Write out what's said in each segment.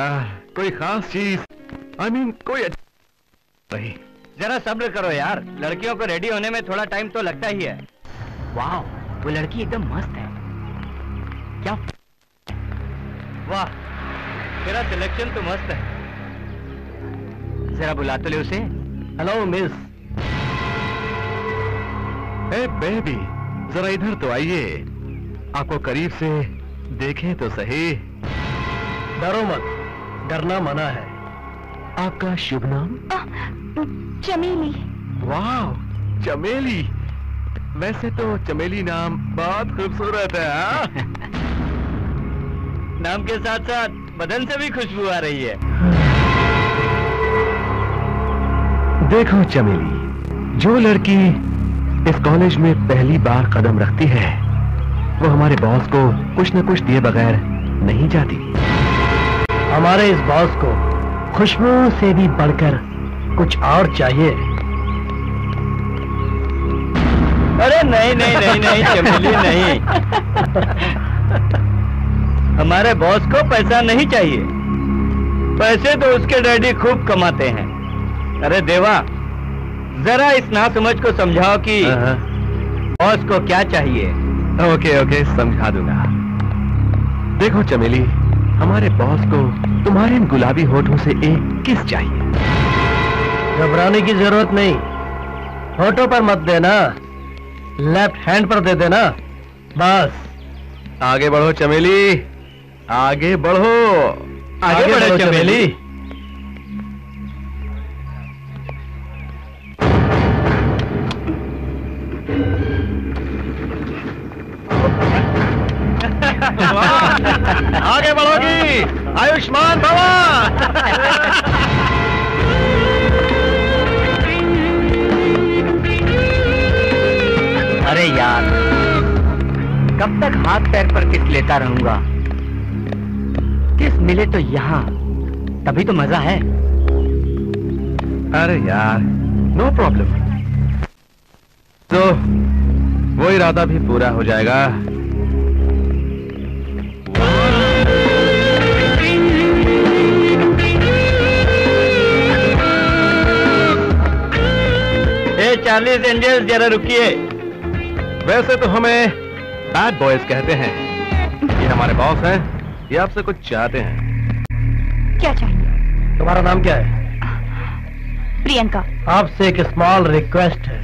यार, कोई खास चीज, I mean, कोई नहीं। जरा सब्र करो यार, लड़कियों को रेडी होने में थोड़ा टाइम तो लगता ही है। वाह, वो लड़की एकदम मस्त है। क्या? वाह, तेरा सिलेक्शन तो मस्त है। जरा बुला तो ले उसे। Hello miss. ए बेबी, जरा इधर तो आइए, आपको करीब से देखें तो सही। डरो मत, डरना मना है। आपका शुभ नाम? चमेली। वाह, चमेली। वैसे तो चमेली नाम बहुत खूबसूरत है। हाँ? नाम के साथ साथ बदन से भी खुशबू आ रही है। देखो चमेली, जो लड़की इस कॉलेज में पहली बार कदम रखती है, वो हमारे बॉस को कुछ न कुछ दिए बगैर नहीं जाती। हमारे इस बॉस को खुशबू से भी बढ़कर कुछ और चाहिए। अरे नहीं नहीं नहीं नहीं चमेली नहीं। हमारे बॉस को पैसा नहीं चाहिए, पैसे तो उसके डैडी खूब कमाते हैं। अरे देवा, जरा इस नासमझ को समझाओ कि बॉस को क्या चाहिए। ओके ओके, समझा दूंगा। देखो चमेली, हमारे बॉस को तुम्हारे इन गुलाबी होठों से एक किस चाहिए। घबराने की जरूरत नहीं, होठों पर मत देना, लेफ्ट हैंड पर दे देना बस। आगे बढ़ो चमेली, आगे बढ़ो, आगे बढ़ो चमेली। आगे बढ़ोगी, आयुष्मान भवा। अरे यार, कब तक हाथ पैर पर किस लेता रहूंगा? किस मिले तो यहाँ, तभी तो मजा है। अरे यार, नो प्रॉब्लम। तो वो इरादा भी पूरा हो जाएगा। ए 40 एंजल्स, जरा रुकिए। वैसे तो हमें बैड बॉयज कहते हैं। ये हमारे बॉस हैं, ये आपसे कुछ चाहते हैं। क्या चाहिए? तुम्हारा नाम क्या है? प्रियंका। आपसे एक स्मॉल रिक्वेस्ट है,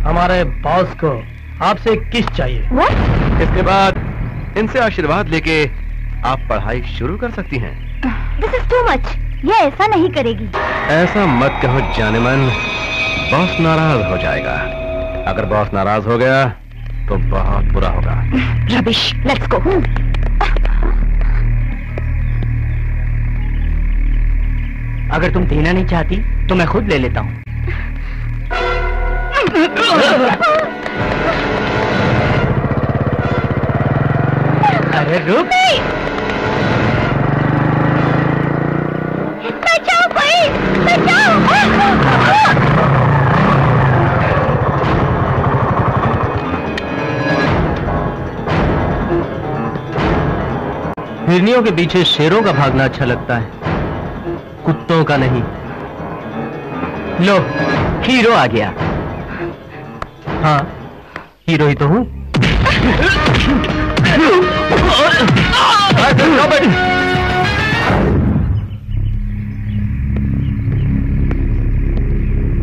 हमारे बॉस को आपसे एक किस चाहिए। What? इसके बाद इनसे आशीर्वाद लेके आप पढ़ाई शुरू कर सकती हैं। This is too much. ये ऐसा नहीं करेगी। ऐसा मत कहो जाने मन, बॉस नाराज हो जाएगा। अगर बॉस नाराज हो गया तो बहुत बुरा होगा। Rubbish. Let's go. अगर तुम देना नहीं चाहती तो मैं खुद ले लेता हूँ। अरे रुक। बचाओ कोई, बचाओ। हिरनियों के पीछे शेरों का भागना अच्छा लगता है, कुत्तों का नहीं। लो, हीरो आ गया। हाँ, हीरो ही तो हूँ।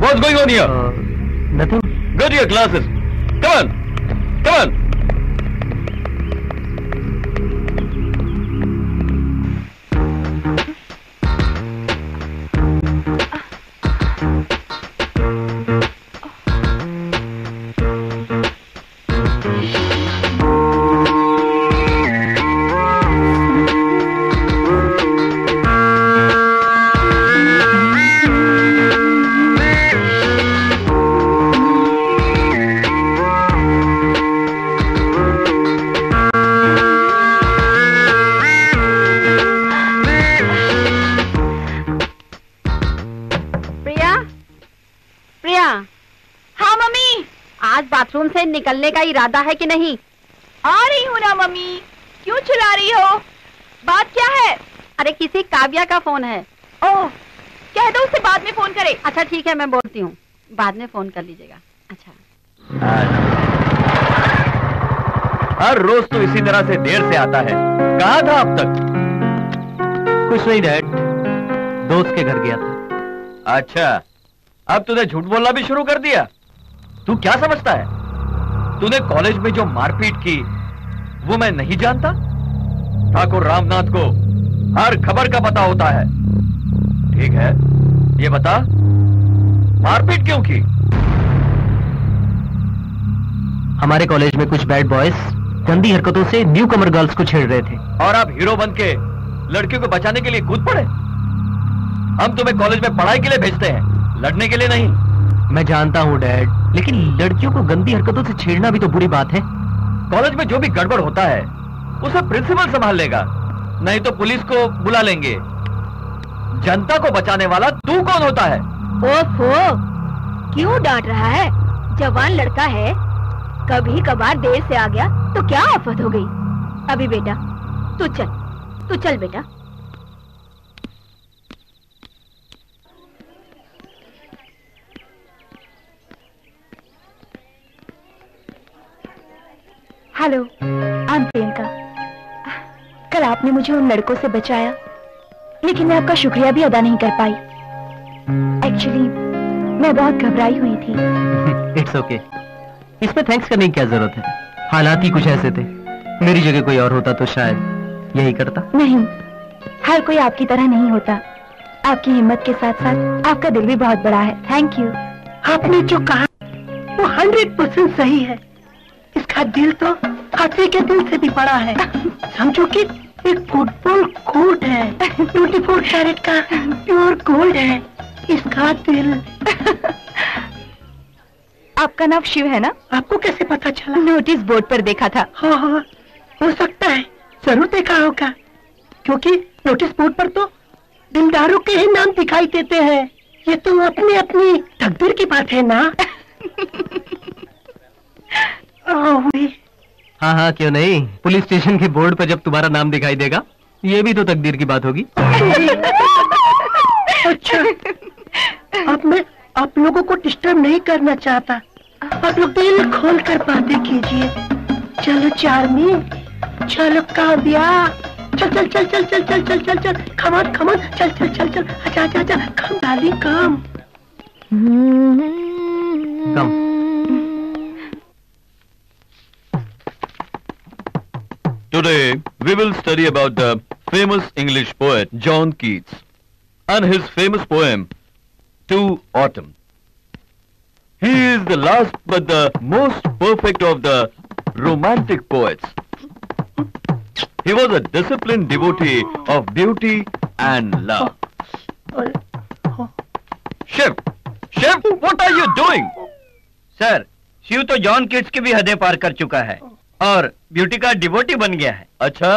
What's going on here? Nothing. Go to your classes. Come on. Come on. Bathroom से निकलने का इरादा है कि नहीं? आ रही हूँ ना मम्मी, क्यों चिल्ला रही हो? बात क्या है? अरे किसी काव्या का फोन है। ओह, कह दो उसे बाद में फोन करे। अच्छा ठीक है, मैं बोलती हूँ, बाद में फोन कर लीजिएगा। अच्छा। हर रोज तो इसी तरह से देर से आता है, कहाँ था अब तक? कुछ नहीं डैड, दोस्त के घर गया था। अच्छा, अब तूने झूठ बोलना भी शुरू कर दिया। तू क्या समझता है? तूने कॉलेज में जो मारपीट की वो मैं नहीं जानता? ठाकुर रामनाथ को हर खबर का पता होता है। ठीक है, ये बता मारपीट क्यों की? हमारे कॉलेज में कुछ बैड बॉयज गंदी हरकतों से न्यू कमर गर्ल्स को छेड़ रहे थे। और आप हीरो बन के लड़कियों को बचाने के लिए कूद पड़े। हम तुम्हें कॉलेज में पढ़ाई के लिए भेजते हैं, लड़ने के लिए नहीं। मैं जानता हूँ डैड, लेकिन लड़कियों को गंदी हरकतों से छेड़ना भी तो बुरी बात है। कॉलेज में जो भी गड़बड़ होता है उसे प्रिंसिपल संभाल लेगा, नहीं तो पुलिस को बुला लेंगे। जनता को बचाने वाला तू कौन होता है? ओफो, क्यों डांट रहा है? जवान लड़का है, कभी कभार देर से आ गया तो क्या आफत हो गई। अभी बेटा तू चल बेटा। Hello, I am Priyanka. कल आपने मुझे उन लड़कों से बचाया, लेकिन मैं आपका शुक्रिया भी अदा नहीं कर पाई। एक्चुअली मैं बहुत घबराई हुई थी। इट्स ओके, इसमें थैंक्स करने की क्या जरूरत है? हालात ही कुछ ऐसे थे, मेरी जगह कोई और होता तो शायद यही करता। नहीं, हर कोई आपकी तरह नहीं होता। आपकी हिम्मत के साथ साथ आपका दिल भी बहुत बड़ा है। Thank you. आपने जो कहा वो 100% सही है। इसका दिल तो हाथी के दिल से भी बड़ा है। समझो कि एक फुटबॉल कोर्ट है, 24 कैरेट का प्योर गोल्ड है इसका दिल। आपका नाम शिव है ना? आपको कैसे पता चला? नोटिस बोर्ड पर देखा था। हाँ, हो सकता है, जरूर देखा होगा, क्योंकि नोटिस बोर्ड पर तो दिलदारों के ही नाम दिखाई देते हैं। ये तो अपनी अपनी तकदीर की बात है ना। हाँ, क्यों नहीं। पुलिस स्टेशन के बोर्ड पर जब तुम्हारा नाम दिखाई देगा, ये भी तो तकदीर की बात होगी। अच्छा, अब मैं आप लोगों को डिस्टर्ब नहीं करना चाहता। आप लोग दिल खोल कर बातें कीजिए। चलो चार्मी, चलो काव्या, चल चल चल चल चल चल चल चल चल, कमान कमान, चल चल चल चल, अच्छा अच्छा अच्छा, come darling come. Today we will study about the famous English poet John Keats and his famous poem To Autumn. He is the last but the most perfect of the romantic poets. He was a disciplined devotee of beauty and love. Shiv, what are you doing? Sir, Shiv तो John kits की भी हदें पार कर चुका है और beauty का devotee बन गया है। अच्छा,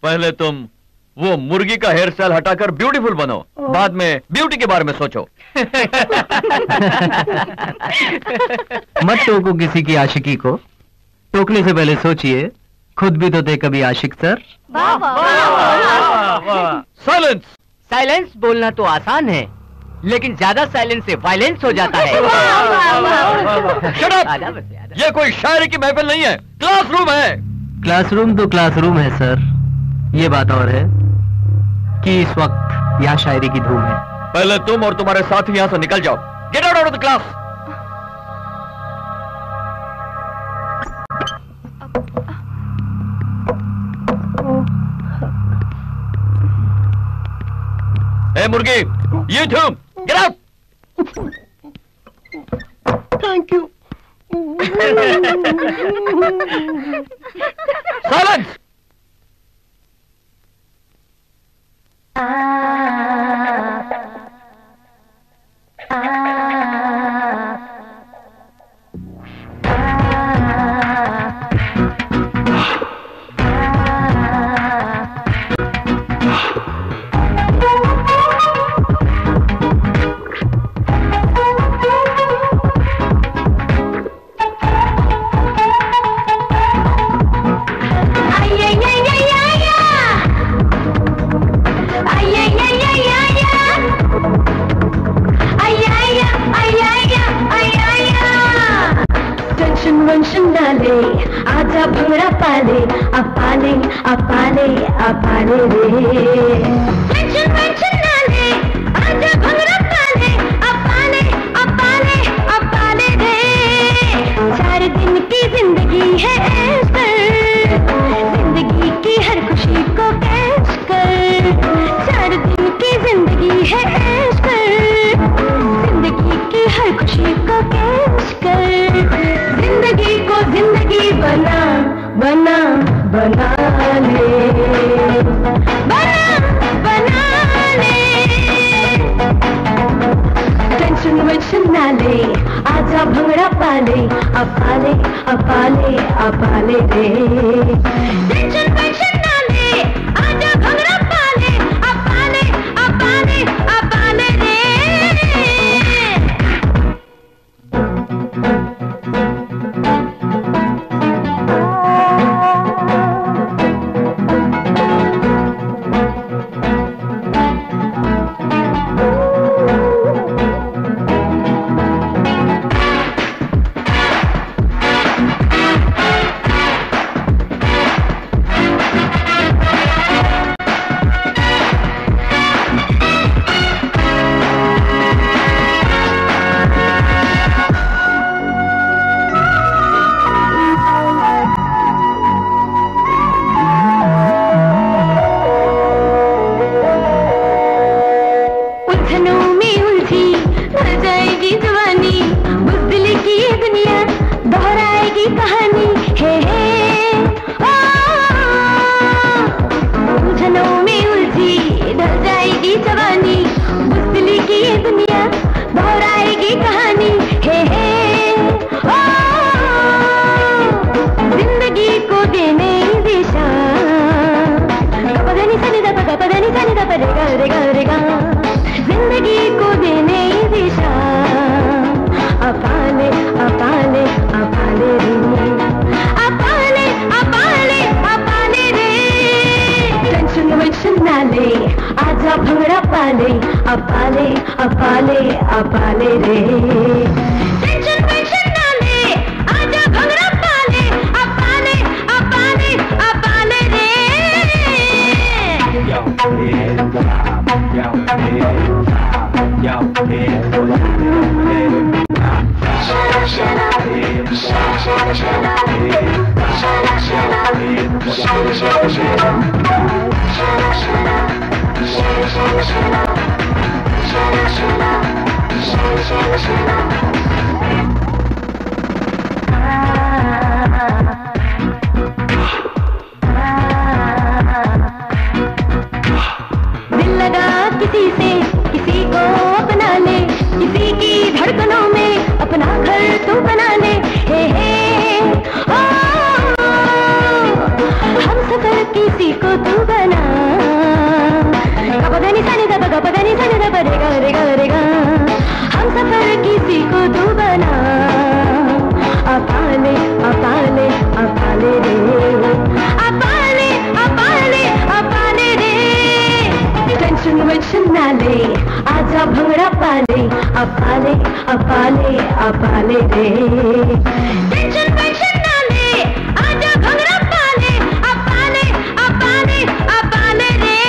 पहले तुम वो मुर्गी का हेयर स्टाइल हटाकर ब्यूटीफुल बनो, बाद में ब्यूटी के बारे में सोचो। मत टोको किसी की आशिकी को, टोकने से पहले सोचिए खुद भी तो थे कभी आशिक सर। साइलेंस। साइलेंस बोलना तो आसान है, लेकिन ज्यादा साइलेंस से वायलेंस हो जाता है। Shut up! ये कोई शायरी की महफिल नहीं है, क्लासरूम है। क्लासरूम तो क्लासरूम है सर, ये बात और है कि इस वक्त यहाँ शायरी की धूम है। पहले तुम और तुम्हारे साथी यहाँ से निकल जाओ। Get out of the class. ए मुर्गी, you too, get out! Thank you. Silence! पाले अपाले अपाले अपाले रे। टेंशन वेंशन ना ले आजा भंगड़ा पाले अपाले अपाले अपाले रे। 4 दिन की जिंदगी है ऐश कर, जिंदगी की हर खुशी को कैश कर। 4 दिन की जिंदगी है ऐश कर, जिंदगी की हर खुशी को कैश कर। जिंदगी को जिंदगी बना बना बना ले, बना बना ले। टेंशन वेंशन ना ले आजा भंगड़ा पाले अपाले अपाले अपाले रे। टेंशन वेंशन ना ले आजा भंगड़ा पाले अपाले अपाले अपाले रे। जिंदगी को देने दिशा अपाले अपाले अपाले रे। अपाले अपाले अपाले रे। टेंशन वेंशन ना ले आजा भंगड़ा पाले अपाले अपाले अपाले रे। टेंशन वेंशन ना ले आजा भंगड़ा पाले अपाले अपाले अपाले रे। दिल लगा किसी से किसी को अपना ले, किसी की धड़कनों में अपना घर तू बना ले। हे ओ, हम सफर किसी को तू बना। गपदानी सानी दबा गपदानी सानी दबा रेगा रेगा रेगा। हम सफर किसी को तू बना अपाले अपाले अपाले रे। अपाले अपाले अपाले रे। टेंशन वेंशन ना ले आजा भंगड़ा पाले अपाले अपाले अपाले रे। टेंशन वेंशन ना ले आजा भंगड़ा पाले अपाले अपाले अपाले रे।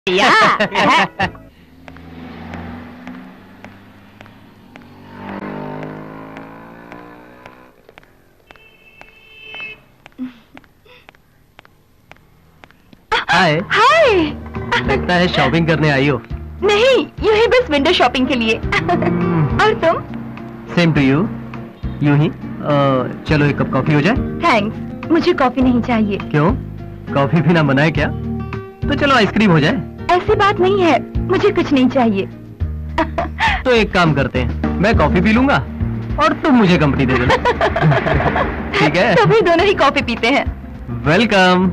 हाय। हाय। लगता है शॉपिंग करने आई हो। नहीं, यूं ही बस विंडो शॉपिंग के लिए। और तुम? Same to you. यूं ही। चलो एक कप कॉफी हो जाए। थैंक्स, मुझे कॉफी नहीं चाहिए। क्यों? कॉफी पीना मना है क्या? तो चलो आइसक्रीम हो जाए। ऐसी बात नहीं है, मुझे कुछ नहीं चाहिए। तो एक काम करते हैं, मैं कॉफी पी लूंगा और तुम मुझे कंपनी दे देना। ठीक है? तो भी दोनों ही कॉफी पीते हैं। Welcome.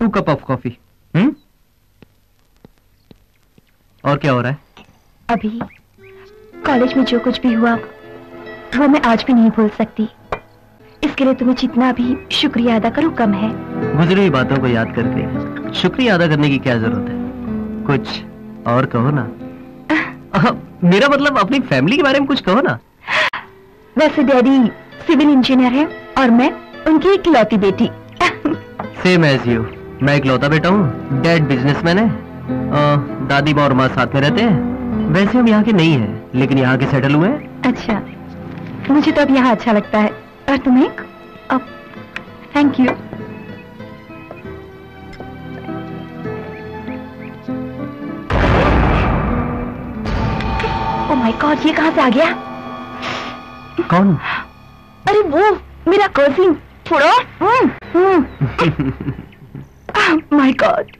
Two cup of coffee. और क्या हो रहा है? अभी कॉलेज में जो कुछ भी हुआ वो मैं आज भी नहीं भूल सकती। इसके लिए तुम्हें जितना भी शुक्रिया अदा करूं कम है। गुजरी हुई बातों को याद करके शुक्रिया अदा करने की क्या जरूरत है? कुछ और कहो ना। मेरा मतलब अपनी फैमिली के बारे में कुछ कहो ना। वैसे डैडी सिविल इंजीनियर है और मैं उनकी इकलौती बेटी। Same as you. मैं इकलौता बेटा हूँ, डैड बिजनेसमैन है, दादी माँ और माँ साथ में रहते हैं। वैसे हम यहाँ के नहीं हैं, लेकिन यहाँ के सेटल हुए हैं। अच्छा, मुझे तो अब यहाँ अच्छा लगता है। और तुम्हें? अब thank you. Oh my God, ये कहाँ से आ गया? कौन? अरे वो मेरा कजिन छोड़ो। My God.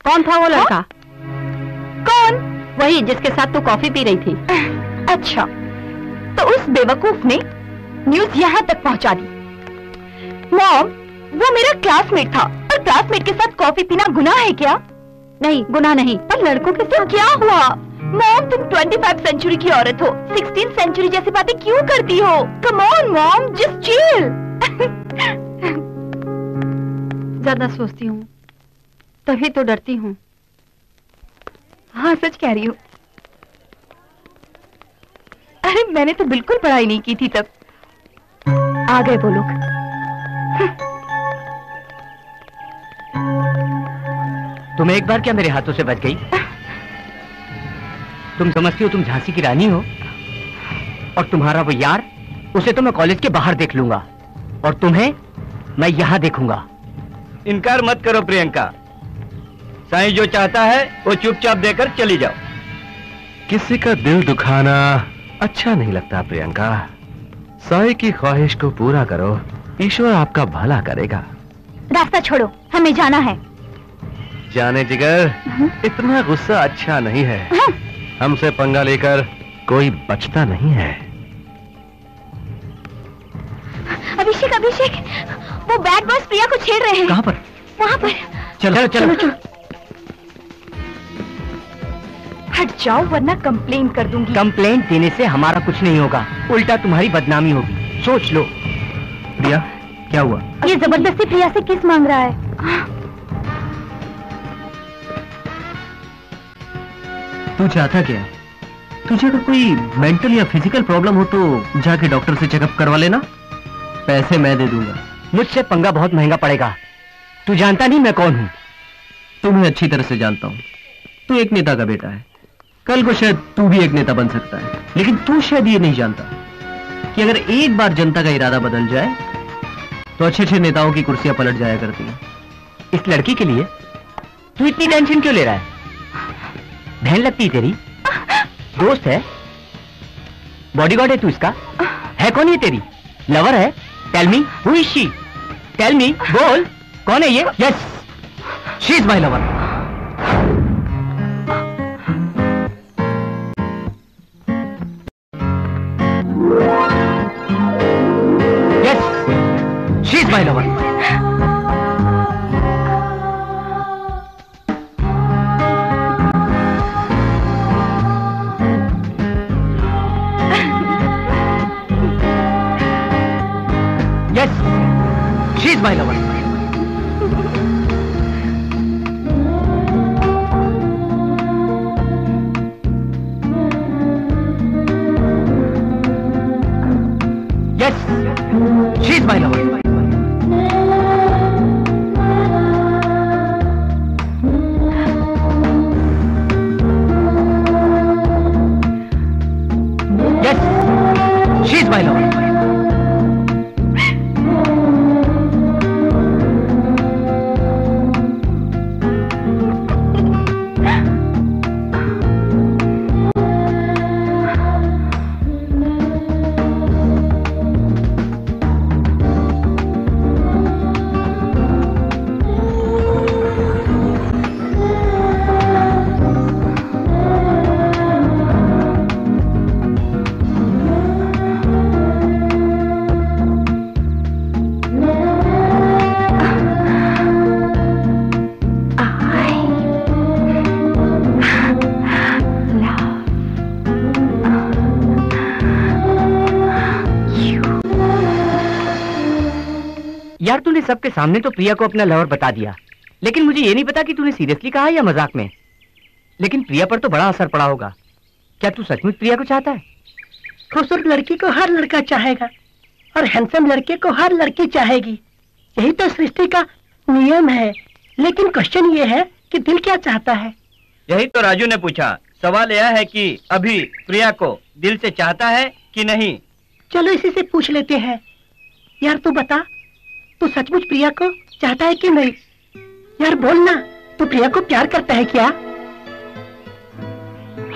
कौन था वो लड़का? कौन? वही जिसके साथ तू कॉफी पी रही थी। अच्छा, तो उस बेवकूफ ने न्यूज यहाँ तक पहुँचा दी। मॉम, वो मेरा क्लासमेट था और क्लासमेट के साथ कॉफी पीना गुनाह है क्या? नहीं, गुनाह नहीं। पर लड़कों के साथ क्या हुआ? मॉम, तुम 25 सेंचुरी की औरत हो, 16 सेंचुरी जैसी बातें क्यों करती हो? Come on mom, just chill. ज्यादा सोचती हूँ तभी तो डरती हूँ। हाँ, सच कह रही हूँ। अरे मैंने तो बिल्कुल पढ़ाई नहीं की थी तब। आ गए वो लोग। तुम एक बार क्या मेरे हाथों से बच गई? तुम समझती हो तुम झांसी की रानी हो? और तुम्हारा वो यार, उसे तो मैं कॉलेज के बाहर देख लूंगा और तुम्हें मैं यहाँ देखूंगा। इनकार मत करो प्रियंका। साईं जो चाहता है वो चुपचाप देकर चली जाओ। किसी का दिल दुखाना अच्छा नहीं लगता प्रियंका। साईं की ख्वाहिश को पूरा करो, ईश्वर आपका भला करेगा। रास्ता छोड़ो, हमें जाना है। जाने जिगर, इतना गुस्सा अच्छा नहीं है। हमसे पंगा लेकर कोई बचता नहीं है। अभिषेक, अभिषेक, वो बैड बॉयज प्रिया को छेड़ रहे हैं। कहाँ पर? वहाँ पर। चलो चलो चलो। हट जाओ वरना कंप्लेन कर दूंगी। कंप्लेंट देने से हमारा कुछ नहीं होगा, उल्टा तुम्हारी बदनामी होगी। सोच लो। प्रिया, क्या हुआ? ये जबरदस्ती प्रिया से किस मांग रहा है? तू चाहता क्या? तुझे अगर कोई मेंटल या फिजिकल प्रॉब्लम हो तो जाके डॉक्टर से चेकअप करवा लेना। पैसे मैं दे दूंगा। मुझसे पंगा बहुत महंगा पड़ेगा। तू जानता नहीं मैं कौन हूँ। तुम्हें अच्छी तरह से जानता हूँ। तू एक नेता का बेटा है। कल को शायद तू भी एक नेता बन सकता है, लेकिन तू शायद ये नहीं जानता कि अगर एक बार जनता का इरादा बदल जाए तो अच्छे अच्छे नेताओं की कुर्सियां पलट जाया करती हैं। इस लड़की के लिए तू इतनी टेंशन क्यों ले रहा है? बहन लगती है तेरी, दोस्त है, बॉडीगार्ड है तू इसका। है कौन ये तेरी? लवर है? Tell me who is she? Tell me, बोल कौन है ये? Yes, she is my lover. Yes, she is my lover. Yes, she is my lover. Yes, she's my lover. Yes, she's my lover. यार तूने सबके सामने तो प्रिया को अपना लवर बता दिया, लेकिन मुझे ये नहीं पता कि तूने सीरियसली कहा या मजाक में। लेकिन प्रिया पर तो बड़ा असर पड़ा होगा। क्या तू सचमुच प्रिया को चाहता है? खूबसूरत लड़की को हर लड़का चाहेगा और हैंडसम लड़के को हर लड़की चाहेगी। यही तो सृष्टि का नियम है। लेकिन क्वेश्चन ये है कि दिल क्या चाहता है? यही तो राजू ने पूछा। सवाल यह है कि अभी प्रिया को दिल से चाहता है कि नहीं। चलो इसी से पूछ लेते हैं। यार तू बता, तू सचमुच प्रिया को चाहता है कि नहीं? यार बोलना, तू प्रिया को प्यार करता है क्या?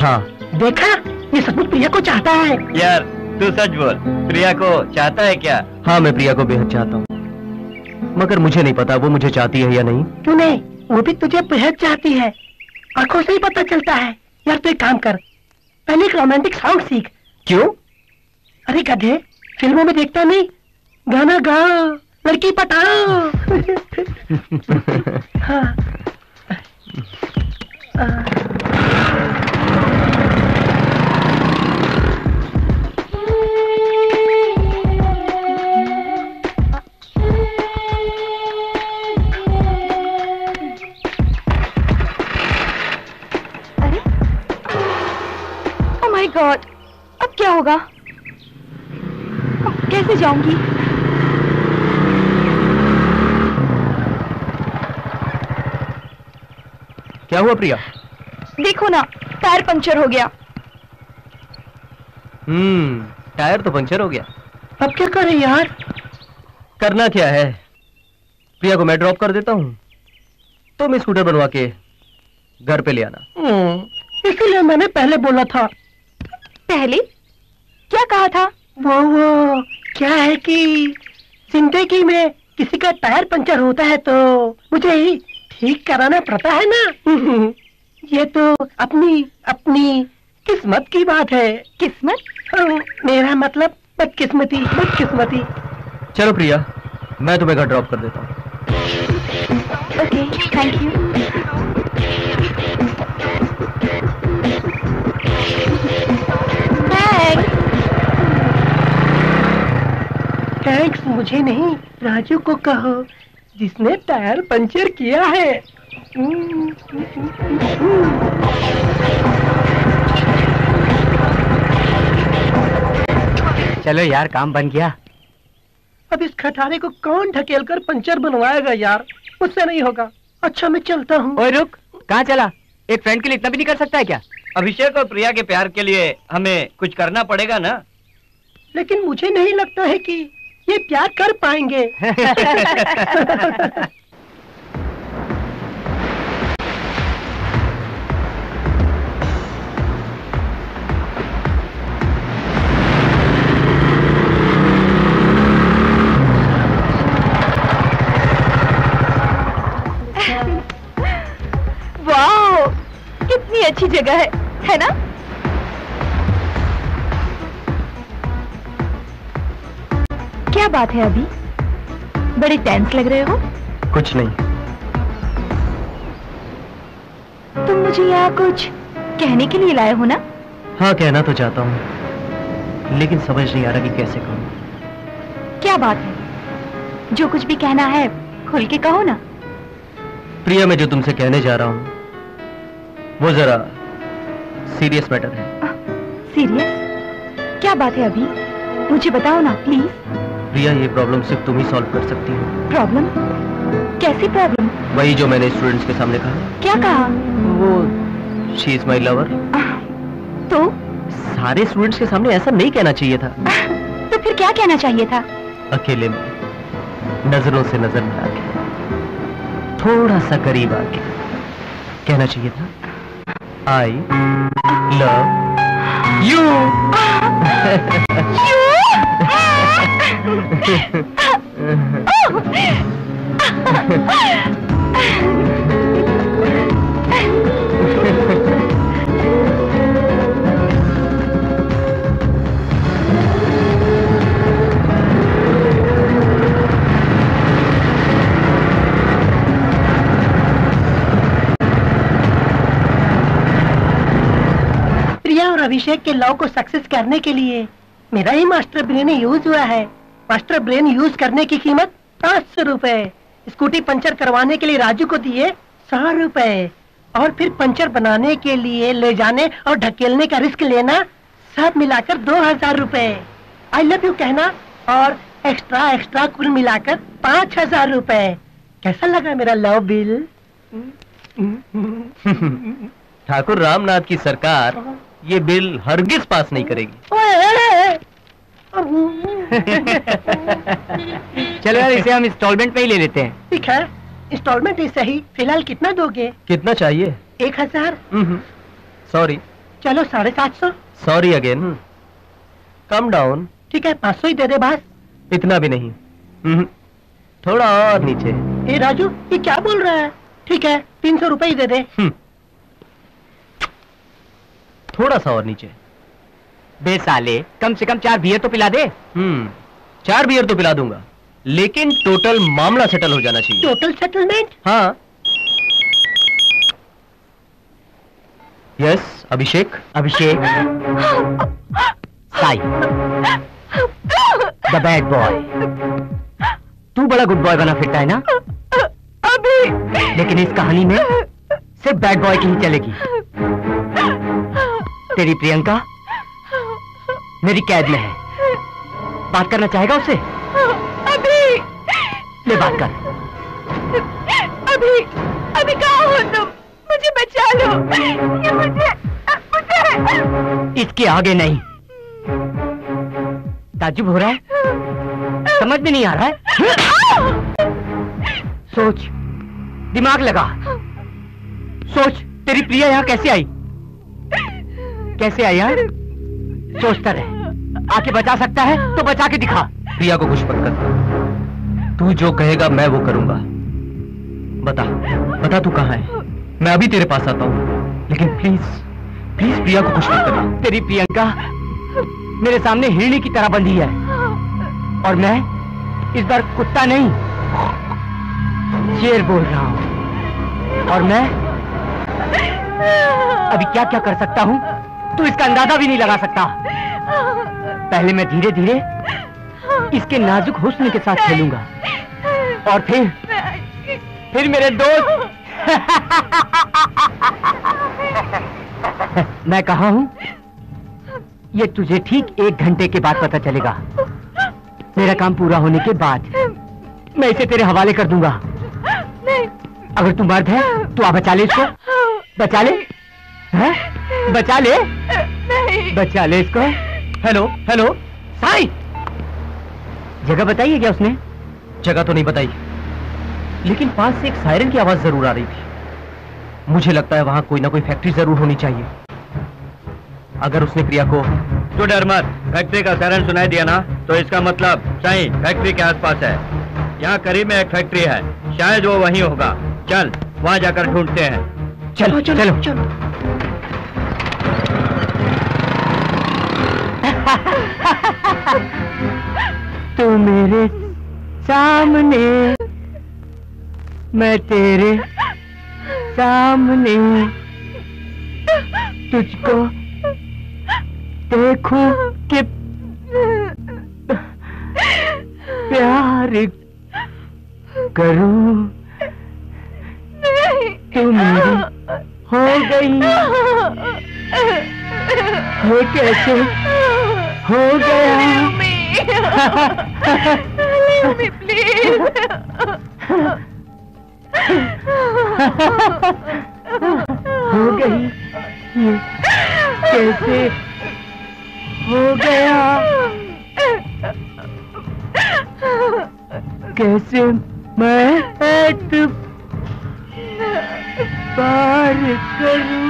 हाँ। देखा, ये सचमुच प्रिया को चाहता है। यार तू सच बोल, प्रिया को चाहता है क्या? हाँ, मैं प्रिया को बेहद चाहता हूँ, मगर मुझे नहीं पता वो मुझे चाहती है या नहीं। क्यों नहीं, वो भी तुझे बेहद चाहती है। आंखों से ही पता चलता है। यार तू एक काम कर, पहले एक रोमांटिक सॉन्ग सीख। क्यों? अरे गधे, फिल्मों में देखता नहीं, गाना गाओ, लड़की पटाओ। हाँ। अरे, ओह माय गॉड, अब क्या होगा? अब कैसे जाऊंगी? क्या हुआ प्रिया? देखो ना, टायर पंचर हो गया। टायर तो पंचर हो गया। अब क्या करें यार? करना क्या है, प्रिया को मैं ड्रॉप कर देता हूँ, तुम स्कूटर बनवा के घर पे ले आना। इसीलिए मैंने पहले बोला था। पहले क्या कहा था? वो क्या है कि जिंदगी में किसी का टायर पंचर होता है तो मुझे ही ठीक कराना पड़ता है ना। ये तो अपनी अपनी किस्मत की बात है। किस्मत? मेरा मतलब बदकिस्मती, बदकिस्मती। चलो प्रिया, मैं तुम्हें घर ड्रॉप कर देता हूँ। Okay, thank you. थैंक्स मुझे नहीं, राजू को कहो, जिसने टायर पंचर किया है। चलो यार, काम बन गया। अब इस खटारे को कौन ढकेल कर पंचर बनवाएगा यार? मुझसे नहीं होगा। अच्छा मैं चलता हूँ। ओए रुक, कहाँ चला? एक फ्रेंड के लिए इतना भी नहीं कर सकता है क्या? अभिषेक और प्रिया के प्यार के लिए हमें कुछ करना पड़ेगा ना। लेकिन मुझे नहीं लगता है कि ये प्यार कर पाएंगे। वाह, कितनी अच्छी जगह है ना? क्या बात है अभी? बड़े टेंस लग रहे हो। कुछ नहीं। तुम मुझे यहाँ कुछ कहने के लिए लाए हो ना? हाँ, कहना तो चाहता हूँ, लेकिन समझ नहीं आ रहा कि कैसे कहूँ। क्या बात है? जो कुछ भी कहना है खुल के कहो ना। प्रिया, मैं जो तुमसे कहने जा रहा हूँ वो जरा सीरियस मैटर है। सीरियस? क्या बात है अभी? मुझे बताओ ना प्लीज। प्रिया, ये प्रॉब्लम सिर्फ तुम ही सॉल्व कर सकती हो। प्रॉब्लम? कैसी प्रॉब्लम? वही जो मैंने स्टूडेंट्स के सामने कहा। क्या कहा? वो शी इज माई लवर। तो सारे स्टूडेंट्स के सामने ऐसा नहीं कहना चाहिए था। तो फिर क्या कहना चाहिए था? अकेले में, नजरों से नजर मिला के, थोड़ा सा करीब आके कहना चाहिए था, आई लव यू। प्रिया और अभिषेक के लव को सक्सेस करने के लिए मेरा ही मास्टर ब्रेन यूज हुआ है। मास्टर ब्रेन यूज करने की कीमत 500 रुपए। स्कूटी पंचर करवाने के लिए राजू को दिए 100 रुपए, और फिर पंचर बनाने के लिए ले जाने और ढकेलने का रिस्क लेना, सब मिलाकर 2000 रुपए। आई लव यू कहना और एक्स्ट्रा एक्स्ट्रा कुल मिलाकर 5000 रुपए। कैसा लगा मेरा लव बिल? ठाकुर रामनाथ की सरकार ये बिल हरगिज पास नहीं करेगी। चलो यार, इसे हम इंस्टॉलमेंट में ही ले लेते हैं। ठीक है, इंस्टॉलमेंट ही सही। फिलहाल कितना दोगे? कितना चाहिए? 1000। सॉरी। चलो 750। Sorry again. Come down. ठीक है, 500 ही दे दे बस। इतना भी नहीं। थोड़ा और नीचे। ए राजू, ये क्या बोल रहा है? ठीक है, 300 रुपए ही दे दे। थोड़ा सा और नीचे। बे साले, कम से कम 4 बियर तो पिला दे। 4 बियर तो पिला दूंगा, लेकिन टोटल मामला सेटल हो जाना चाहिए। Total settlement? हाँ। Yes Abhishek. Abhishek, Sai, the bad boy. तू बड़ा गुड बॉय बना फिरता है ना अभी, लेकिन इस कहानी में सिर्फ बैड बॉय की ही चलेगी। तेरी प्रियंका मेरी कैद में है। बात करना चाहेगा उससे? अभी ले बात कर। अभी कहाँ हो तुम? मुझे बचा लो। ये मुझे इसके आगे नहीं। ताज्जुब हो रहा है? समझ में नहीं आ रहा है? सोच, दिमाग लगा, सोच। तेरी प्रिया यहाँ कैसे आई? कैसे आई यार? सोचता रहे। आके बचा सकता है तो बचा के दिखा। प्रिया को कुछ मत कर। तू जो कहेगा मैं वो करूंगा। बता बता तू कहाँ है? मैं अभी तेरे पास आता हूँ, लेकिन प्लीज प्लीज प्रिया को कुछ मत करना। तेरी प्रियंका मेरे सामने हिरणी की तरह बंधी है, और मैं इस बार कुत्ता नहीं शेर बोल रहा हूँ। और मैं अभी क्या क्या कर सकता हूँ तू इसका अंदाजा भी नहीं लगा सकता। पहले मैं धीरे धीरे इसके नाजुक हुस्न के साथ खेलूंगा, और फिर मेरे दोस्त मैं कहा हूं ये तुझे ठीक 1 घंटे के बाद पता चलेगा। मेरा काम पूरा होने के बाद मैं इसे तेरे हवाले कर दूंगा। अगर तू मर्द है तो आ बचा ले इसको। बचा ले, हैं? बचा ले, बचा ले इसको। हेलो हेलो साई, जगह बताई है क्या उसने? जगह तो नहीं बताई, लेकिन पास से एक सायरन की आवाज जरूर आ रही थी। मुझे लगता है वहां कोई ना कोई फैक्ट्री जरूर होनी चाहिए। अगर उसने प्रिया को... तू डर मत, फैक्ट्री का सायरन सुनाई दिया ना, तो इसका मतलब साई फैक्ट्री के आसपास है। यहाँ करीब में एक फैक्ट्री है, शायद वो वहीं होगा। चल वहां जाकर ढूंढते हैं। चलो चलो, चलो। तू मेरे सामने, मैं तेरे सामने, तुझको देखूं कि प्यार करूं। तू मेरी हो गई, ये कैसे हो गया? Leave me, please. हो गई ये कैसे हो गया? कैसे मैं पार करूं?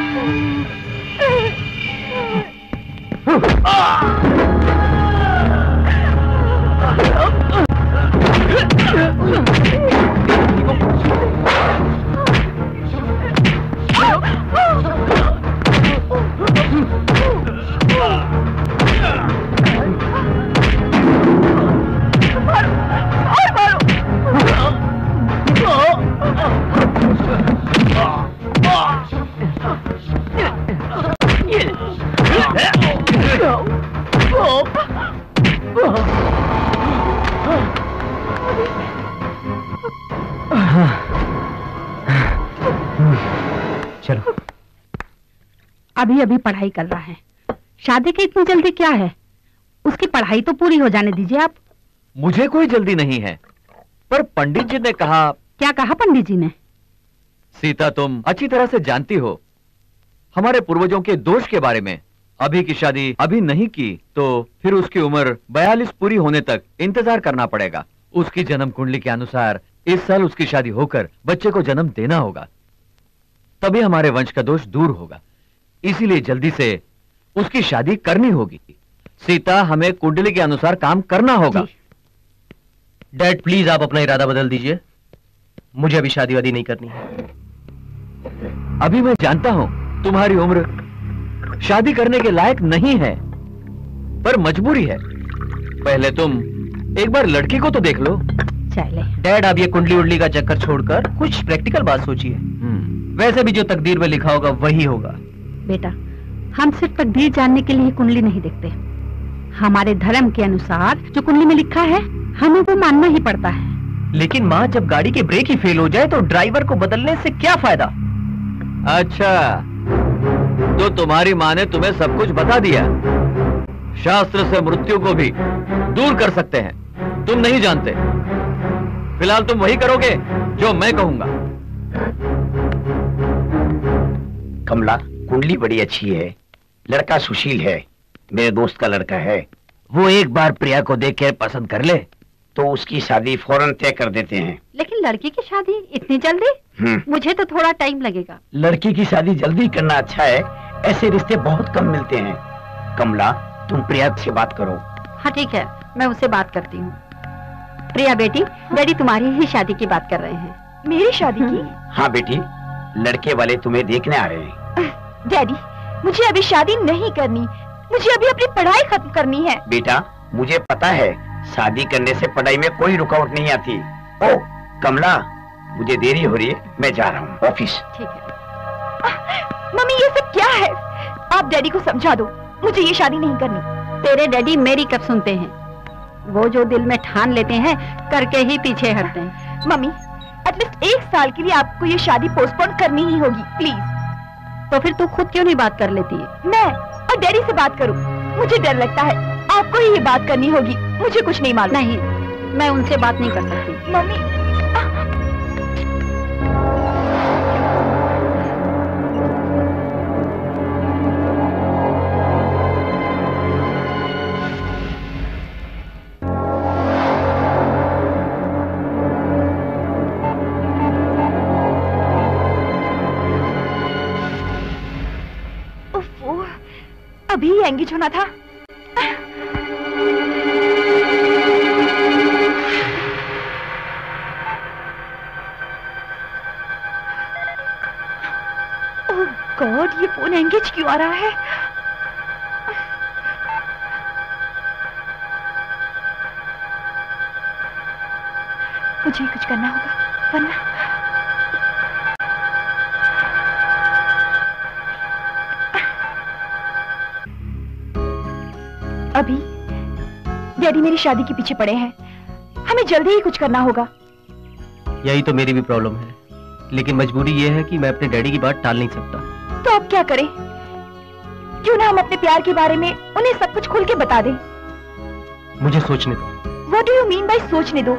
चलो। अभी अभी पढ़ाई कर रहा है, शादी की इतनी जल्दी क्या है? उसकी पढ़ाई तो पूरी हो जाने दीजिए आप। मुझे कोई जल्दी नहीं है, पर पंडित जी ने कहा। क्या कहा पंडित जी ने? सीता, तुम अच्छी तरह से जानती हो हमारे पूर्वजों के दोष के बारे में। अभी की शादी अभी नहीं की तो फिर उसकी उम्र 42 पूरी होने तक इंतजार करना पड़ेगा। उसकी जन्म कुंडली के अनुसार इस साल उसकी शादी होकर बच्चे को जन्म देना होगा, तभी हमारे वंश का दोष दूर होगा। इसीलिए जल्दी से उसकी शादी करनी होगी। सीता, हमें कुंडली के अनुसार काम करना होगा। डैड प्लीज आप अपना इरादा बदल दीजिए, मुझे अभी शादी वादी नहीं करनी है। अभी मैं जानता हूं तुम्हारी उम्र शादी करने के लायक नहीं है, पर मजबूरी है। पहले तुम एक बार लड़की को तो देख लो। चले डैड, आप ये कुंडली उंडली का चक्कर छोड़कर कुछ प्रैक्टिकल बात सोचिए। वैसे भी जो तकदीर में लिखा होगा वही होगा। बेटा, हम सिर्फ तकदीर जानने के लिए कुंडली नहीं देखते। हमारे धर्म के अनुसार जो कुंडली में लिखा है हमें वो मानना ही पड़ता है। लेकिन माँ, जब गाड़ी के ब्रेक ही फेल हो जाए तो ड्राइवर को बदलने से क्या फायदा? अच्छा, तो तुम्हारी माँ ने तुम्हें सब कुछ बता दिया। शास्त्र से मृत्यु को भी दूर कर सकते हैं, तुम नहीं जानते। फिलहाल तुम वही करोगे जो मैं कहूंगा। कमला, कुंडली बड़ी अच्छी है, लड़का सुशील है, मेरे दोस्त का लड़का है। वो एक बार प्रिया को देखकर पसंद कर ले तो उसकी शादी फौरन तय कर देते हैं। लेकिन लड़की की शादी इतनी जल्दी? मुझे तो थोड़ा टाइम लगेगा। लड़की की शादी जल्दी करना अच्छा है, ऐसे रिश्ते बहुत कम मिलते हैं। कमला, तुम प्रिया से बात करो। हाँ ठीक है, मैं उससे बात करती हूँ। प्रिया बेटी, डैडी तुम्हारी ही शादी की बात कर रहे हैं। मेरी शादी की? हाँ बेटी, लड़के वाले तुम्हें देखने आ रहे हैं। डैडी, मुझे अभी शादी नहीं करनी, मुझे अभी अपनी पढ़ाई खत्म करनी है। बेटा, मुझे पता है शादी करने से पढ़ाई में कोई रुकावट नहीं आती। ओ कमला, मुझे देरी हो रही है, मैं जा रहा हूँ ऑफिस। ठीक है। मम्मी, ये सब क्या है? आप डैडी को समझा दो, मुझे ये शादी नहीं करनी। तेरे डैडी मेरी कब सुनते हैं? वो जो दिल में ठान लेते हैं करके ही पीछे हटते हैं। मम्मी, एटलीस्ट 1 साल के लिए आपको ये शादी पोस्टपोन करनी ही होगी, प्लीज। तो फिर तू खुद क्यों नहीं बात कर लेती है? मैं और डैडी से बात करूं? मुझे डर लगता है, आपको ही ये बात करनी होगी, मुझे कुछ नहीं मालूम। नहीं, मैं उनसे बात नहीं कर सकती। मम्मी, अभी एंगेज होना था। ओह गॉड, ये फोन एंगेज क्यों आ रहा है? मुझे कुछ करना होगा वरना। अभी डैडी मेरी शादी के पीछे पड़े हैं, हमें जल्दी ही कुछ करना होगा। यही तो मेरी भी प्रॉब्लम है, लेकिन मजबूरी ये है कि मैं अपने डैडी की बात टाल नहीं सकता। तो अब क्या करें? क्यों ना हम अपने प्यार के बारे में उन्हें सब कुछ खुल के बता दें। मुझे सोचने दो। What do you mean by सोचने दो?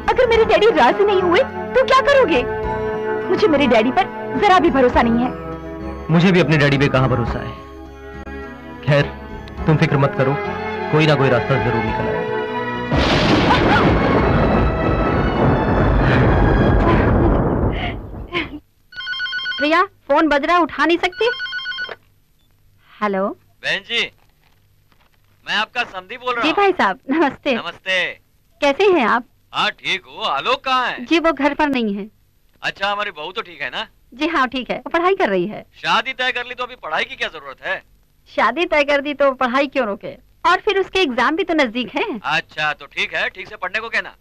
अगर मेरे डैडी राजी नहीं हुए तो क्या करोगे? मुझे मेरे डैडी पर जरा भी भरोसा नहीं है। मुझे भी अपने डैडी पे कहाँ भरोसा है। खैर, तुम फिक्र मत करो, कोई ना कोई रास्ता जरूर निकल आएगा। प्रिया, फोन बज रहा है, उठा नहीं सकती? हेलो बहन जी, मैं आपका समधी बोल रहा जी हूँ। भाई साहब, नमस्ते। नमस्ते। कैसे हैं आप? हाँ ठीक हूँ। आलोक कहाँ है? जी वो घर पर नहीं है। अच्छा, हमारी बहू तो ठीक है ना? जी हाँ ठीक है, वो पढ़ाई कर रही है। शादी तय कर ली तो अभी पढ़ाई की क्या जरूरत है? शादी तय कर दी तो पढ़ाई क्यों रोके? और फिर उसके एग्जाम भी तो नजदीक हैं। अच्छा तो ठीक है, ठीक से पढ़ने को कहना।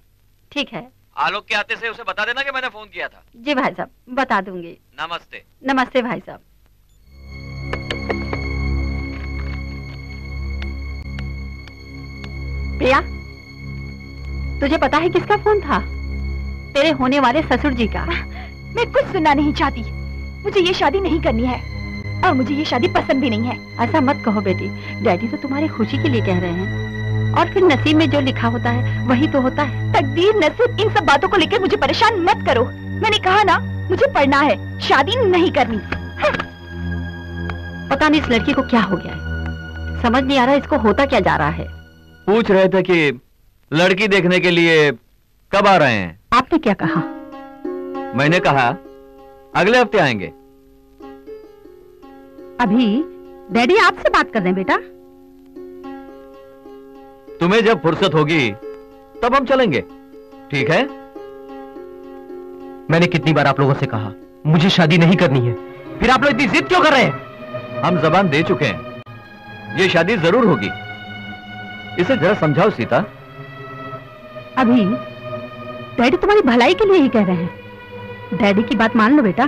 ठीक है। आलोक के आते से उसे बता देना कि मैंने फोन किया था। जी भाई साहब, बता दूंगी। नमस्ते। नमस्ते भाई साहब। प्रिया, तुझे पता है किसका फोन था? तेरे होने वाले ससुर जी का। मैं कुछ सुनना नहीं चाहती। मुझे ये शादी नहीं करनी है और मुझे ये शादी पसंद भी नहीं है। ऐसा मत कहो बेटी, डैडी तो तुम्हारी खुशी के लिए कह रहे हैं। और फिर नसीब में जो लिखा होता है वही तो होता है। तकदीर, नसीब, इन सब बातों को लेकर मुझे परेशान मत करो। मैंने कहा ना, मुझे पढ़ना है, शादी नहीं करनी। पता नहीं इस लड़की को क्या हो गया है, समझ नहीं आ रहा इसको होता क्या जा रहा है। पूछ रहे थे कि लड़की देखने के लिए कब आ रहे हैं? आपने क्या कहा? मैंने कहा अगले हफ्ते आएंगे। अभी डैडी आपसे बात कर रहे हैं बेटा। तुम्हें जब फुर्सत होगी तब हम चलेंगे, ठीक है? मैंने कितनी बार आप लोगों से कहा मुझे शादी नहीं करनी है, फिर आप लोग इतनी जिद क्यों कर रहे हैं? हम जबान दे चुके हैं, ये शादी जरूर होगी। इसे जरा समझाओ सीता। अभी डैडी तुम्हारी भलाई के लिए ही कह रहे हैं, डैडी की बात मान लो बेटा।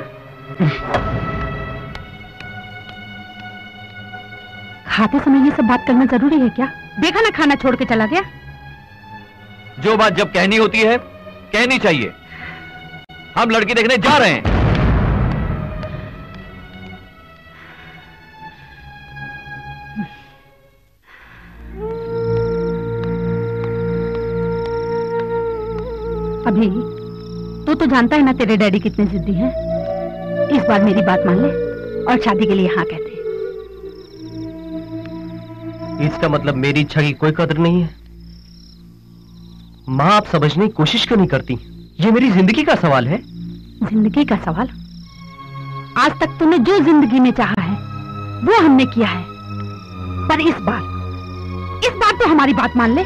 खाते समय ये सब बात करना जरूरी है क्या? देखा ना खाना छोड़ के चला गया। जो बात जब कहनी होती है कहनी चाहिए। हम लड़की देखने जा रहे हैं। अभी तो जानता है ना तेरे डैडी कितने जिद्दी हैं। इस बार मेरी बात मान ले और शादी के लिए हाँ कहते। इसका मतलब मेरी इच्छा की कोई कदर नहीं है? माँ, आप समझने की कोशिश क्यों नहीं करती? ये मेरी जिंदगी का सवाल है। जिंदगी का सवाल? आज तक तूने जो जिंदगी में चाहा है वो हमने किया है, पर इस बार तो हमारी बात मान ले।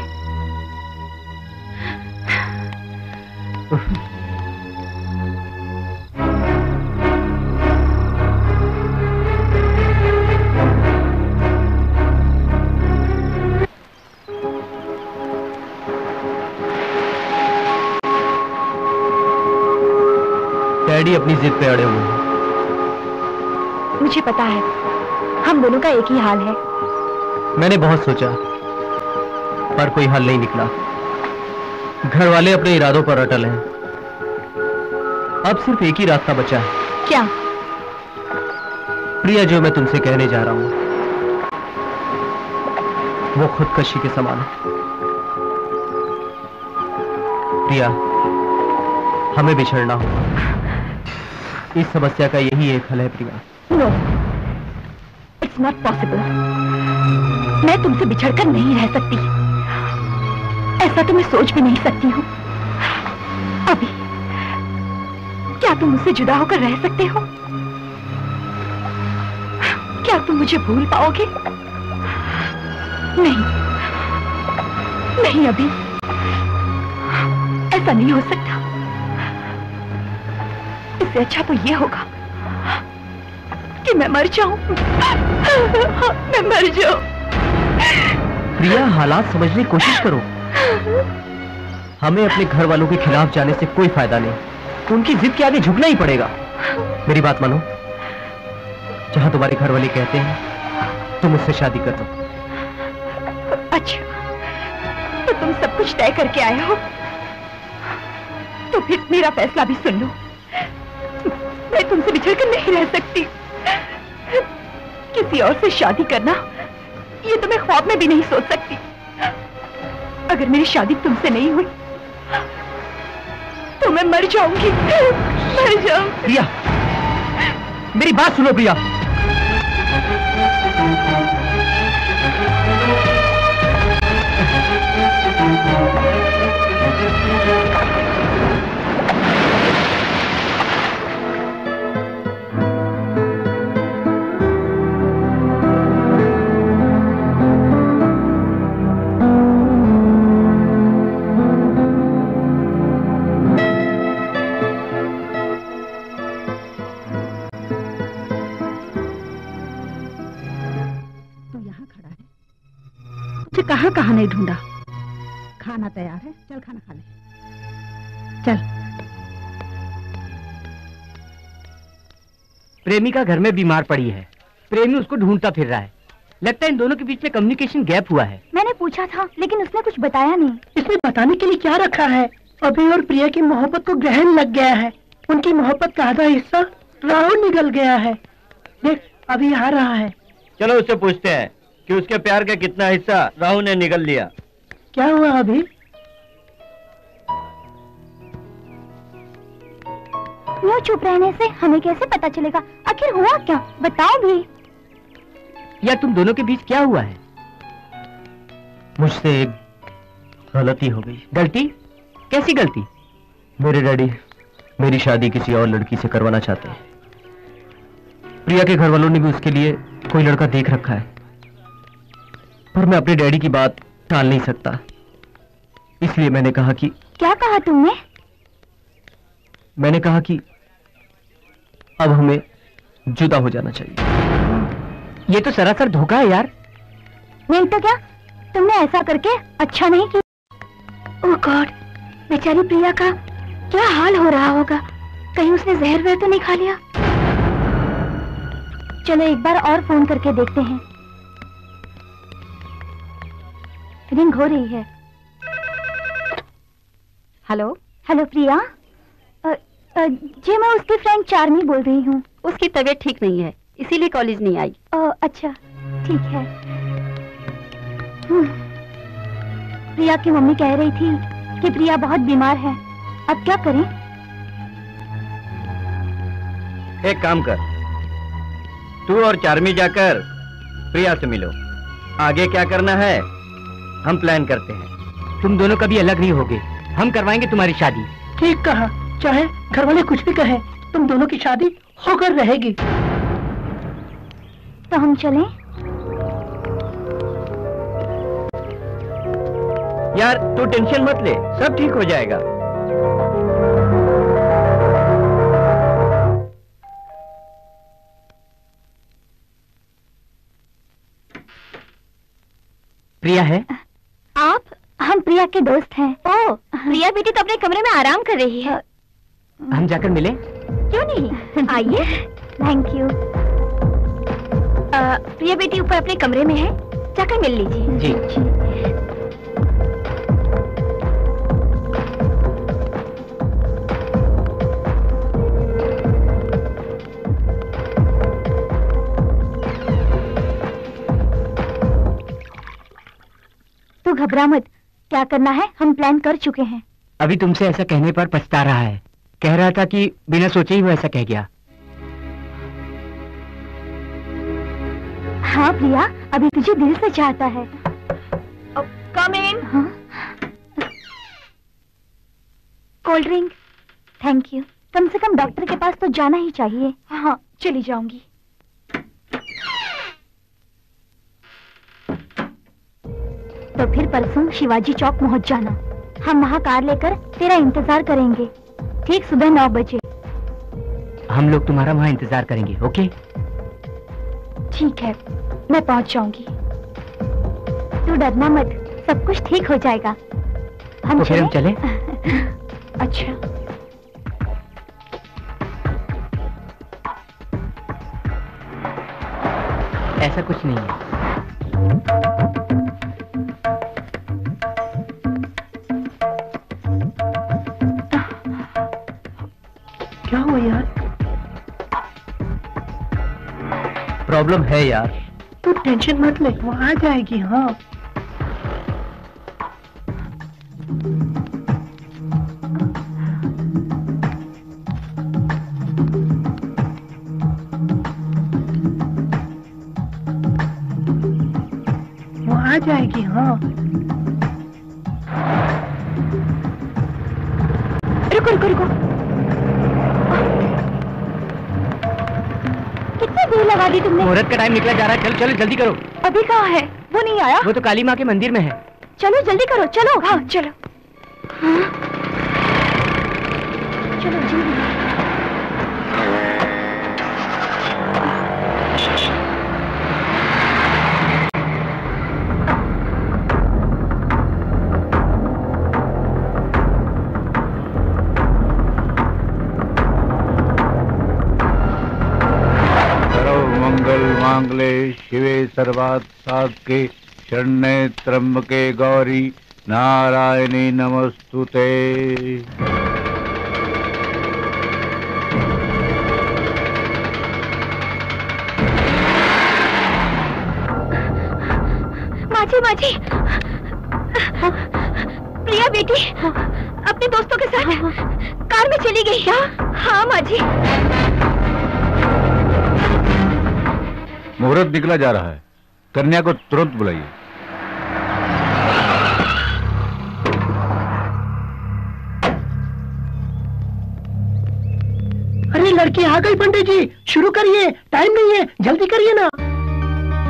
डैडी अपनी जिद पे अड़े हुए हैं। मुझे पता है, हम दोनों का एक ही हाल है। मैंने बहुत सोचा पर कोई हल नहीं निकला। घर वाले अपने इरादों पर अटल हैं। अब सिर्फ एक ही रास्ता बचा है। क्या? प्रिया, जो मैं तुमसे कहने जा रहा हूं वो खुदकशी के समान है। प्रिया, हमें बिछड़ना होगा। इस समस्या का यही एक हल है Priya. No, it's not possible. मैं तुमसे बिछड़कर नहीं रह सकती। ऐसा तो मैं सोच भी नहीं सकती हूँ। अभी क्या तुम मुझसे जुदा होकर रह सकते हो? क्या तुम मुझे भूल पाओगे? नहीं, नहीं अभी, ऐसा नहीं हो सकता। इससे अच्छा तो ये होगा कि मैं मर जाऊं। मैं मर जाऊं। प्रिया, हालात समझने की कोशिश करो। हमें अपने घर वालों के खिलाफ जाने से कोई फायदा नहीं। उनकी जिद के आगे झुकना ही पड़ेगा। मेरी बात मानो, जहां तुम्हारे घर वाले कहते हैं तुम मुझसे शादी कर दो। अच्छा, तो तुम सब कुछ तय करके आए हो, तो फिर मेरा फैसला भी सुन लो। मैं तुमसे बिछड़कर नहीं रह सकती। किसी और से शादी करना, ये तो मैं ख्वाब में भी नहीं सोच सकती। अगर मेरी शादी तुमसे नहीं हुई तो मैं मर जाऊंगी, मर जाऊंगी। प्रिया, मेरी बात सुनो प्रिया। कहाँ कहाँ नहीं ढूंढा। खाना तैयार है, चल खाना खा ले। चल। प्रेमिका घर में बीमार पड़ी है, प्रेमी उसको ढूंढता फिर रहा है। लगता है इन दोनों के बीच में कम्युनिकेशन गैप हुआ है। मैंने पूछा था लेकिन उसने कुछ बताया नहीं। इसने बताने के लिए क्या रखा है? अभी और प्रिया की मोहब्बत को ग्रहण लग गया है। उनकी मोहब्बत का आधा हिस्सा राहुल निकल गया है। देख अभी आ रहा है। चलो उससे पूछते हैं कि उसके प्यार का कितना हिस्सा राहुल ने निगल लिया। क्या हुआ अभी? यूं चुप रहने से हमें कैसे पता चलेगा? आखिर हुआ क्या? बताओ भी। या तुम दोनों के बीच क्या हुआ है? मुझसे एक गलती हो गई। गलती? कैसी गलती? मेरे डैडी मेरी शादी किसी और लड़की से करवाना चाहते हैं। प्रिया के घर वालों ने भी उसके लिए कोई लड़का देख रखा है, पर मैं अपने डैडी की बात टाल नहीं सकता। इसलिए मैंने कहा कि... क्या कहा तुमने? मैंने कहा कि अब हमें जुदा हो जाना चाहिए। ये तो सरासर धोखा है यार। नहीं तो क्या, तुमने ऐसा करके अच्छा नहीं किया। ओह गॉड, बेचारी प्रिया का क्या हाल हो रहा होगा। कहीं उसने जहर वहर तो नहीं खा लिया। चलो एक बार और फोन करके देखते हैं। रिंग हो रही है। हेलो हेलो प्रिया। जी मैं उसकी फ्रेंड चार्मी बोल रही हूँ। उसकी तबीयत ठीक नहीं है, इसीलिए कॉलेज नहीं आई। अच्छा ठीक है। प्रिया की मम्मी कह रही थी कि प्रिया बहुत बीमार है, अब क्या करें? एक काम कर, तू और चार्मी जाकर प्रिया से मिलो। आगे क्या करना है हम प्लान करते हैं। तुम दोनों कभी अलग नहीं होगे, हम करवाएंगे तुम्हारी शादी। ठीक कहा, चाहे घर वाले कुछ भी कहें, तुम दोनों की शादी होकर रहेगी। तो हम चलें? यार तू टेंशन मत ले, सब ठीक हो जाएगा। प्रिया है? आप? हम प्रिया के दोस्त हैं। ओह, प्रिया बेटी तो अपने कमरे में आराम कर रही है। हम जाकर मिले? क्यों नहीं, आइए। Thank you. प्रिया बेटी ऊपर अपने कमरे में है, जाकर मिल लीजिए। जी। तू घबरा मत, क्या करना है हम प्लान कर चुके हैं। अभी तुमसे ऐसा कहने पर पछता रहा है। कह रहा था कि बिना सोचे ही वो ऐसा कह गया। हाँ प्रिया, अभी तुझे दिल से चाहता है। Come in. Cold drink. Thank you. कम से कम डॉक्टर के पास तो जाना ही चाहिए। हाँ चली जाऊंगी। तो फिर परसों शिवाजी चौक पहुंच जाना। हम वहाँ कार लेकर तेरा इंतजार करेंगे, ठीक सुबह 9 बजे। हम लोग तुम्हारा वहाँ इंतजार करेंगे, ओके? ठीक है, मैं पहुंच जाऊंगी। तू डरना मत, सब कुछ ठीक हो जाएगा। हम तो फिर हम चले? अच्छा। ऐसा कुछ नहीं है। क्या हुआ यार? प्रॉब्लम है यार। तू टेंशन मत ले, वो आ जाएगी। हाँ जाएगी। हाँ रुको रुको रुको, कितनी देर लगा दी तुमने? मुहूर्त का टाइम निकला जा रहा है, चलो चलो जल्दी करो। अभी कहाँ है? वो नहीं आया? वो तो काली माँ के मंदिर में है। चलो जल्दी करो, चलो। हाँ चलो। हाँ? चलो जल्दी। मांगले शिवे सर्वात् साधके शरण्ये त्र्यंबके गौरी नारायणी नमस्तुते। माजी माजी, प्रिया बेटी अपने दोस्तों के साथ कार में चली गई। क्या? हाँ माजी। मुहूर्त निकला जा रहा है, कन्या को तुरंत बुलाइए। अरे लड़की आ गई पंडित जी, शुरू करिए, टाइम नहीं है, जल्दी करिए ना।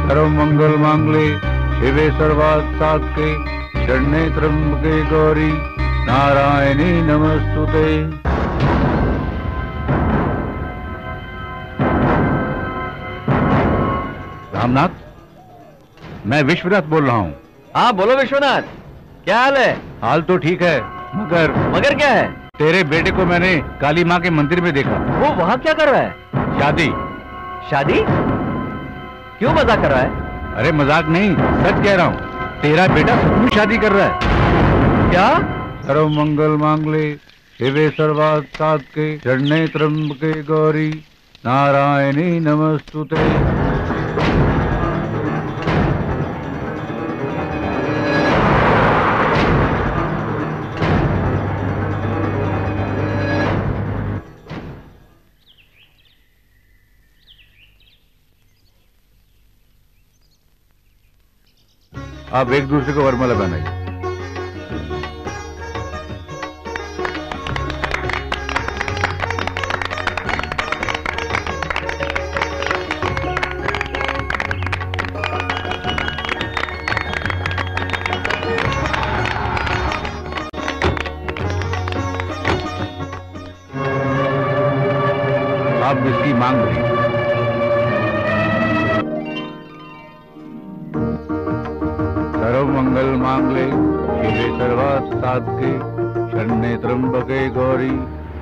सर्व मंगल मांगले शिवे सर्वात् साधके शरण्ये त्र्यंबके गौरी नारायणी नमस्तुते। रामनाथ, मैं विश्वनाथ बोल रहा हूँ। हाँ बोलो विश्वनाथ, क्या हाल है? हाल तो ठीक है, मगर क्या है? तेरे बेटे को मैंने काली माँ के मंदिर में देखा। वो वहाँ क्या कर रहा है? शादी। शादी? क्यों मजाक कर रहा है? अरे मजाक नहीं, सच कह रहा हूँ, तेरा बेटा सचमुच शादी कर रहा है। क्या? सर्व मंगल मांगले शिवे सर्वात् साधके शरण्ये त्र्यंबके गौरी नारायणी नमस्तुते। आप एक दूसरे को वरमाला पहनाइए। आप इसकी मांग भरिए। सर्व मंगल मांगले शिवे सर्वात् साधके शरण्ये त्र्यंबके गौरी